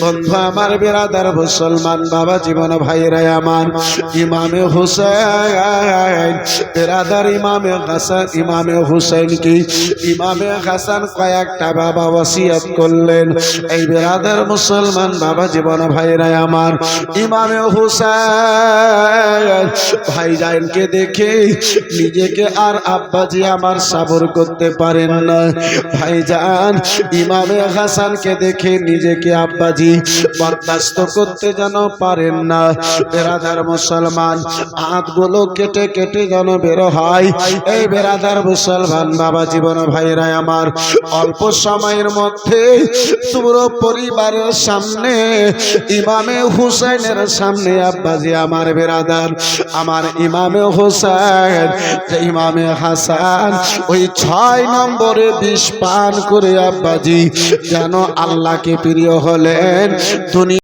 বন্ধু আমার বেরাদার মুসলমান, বাবা জীবন ভাইরা আমার, ইমামে হুসাইন বেরাদার ইমামে হাসান ইমামে হুসাইন কি ইমামে হাসান কয়েকটা বাবা ওসিয়ত করলেন। এই বেরাদার মুসলমান, বাবা জীবন ভাইরা আমার, ইমামে হুসাইন ভাইজানকে দেখে নিজেকে আর আব্বাজি আমার সবর করতে পারেন না। ভাইজান ইমামে হাসানকে দেখে নিজেকে আব্বাজি বরদাস্ত করতে যেন পারেন না। বেরাদার মুসলমান, হাতগুলো কেটে কেটে যেন বের হয়। এই বেরাদার মুসলমান, বাবা জীবন ভাইরা আমার, অল্প সময়ের মধ্যে পুরো পরিবারের সামনে ইমামে হুসাইনের সামনে আব্বাজি আমার বেরাদার আমার ইমামে হুসাইন যে ইমামে হাসান ওই 6 নম্বরে বিষ পান করে আব্বাজি যেন আল্লাহকে প্রিয় হলেন। দুনিয়া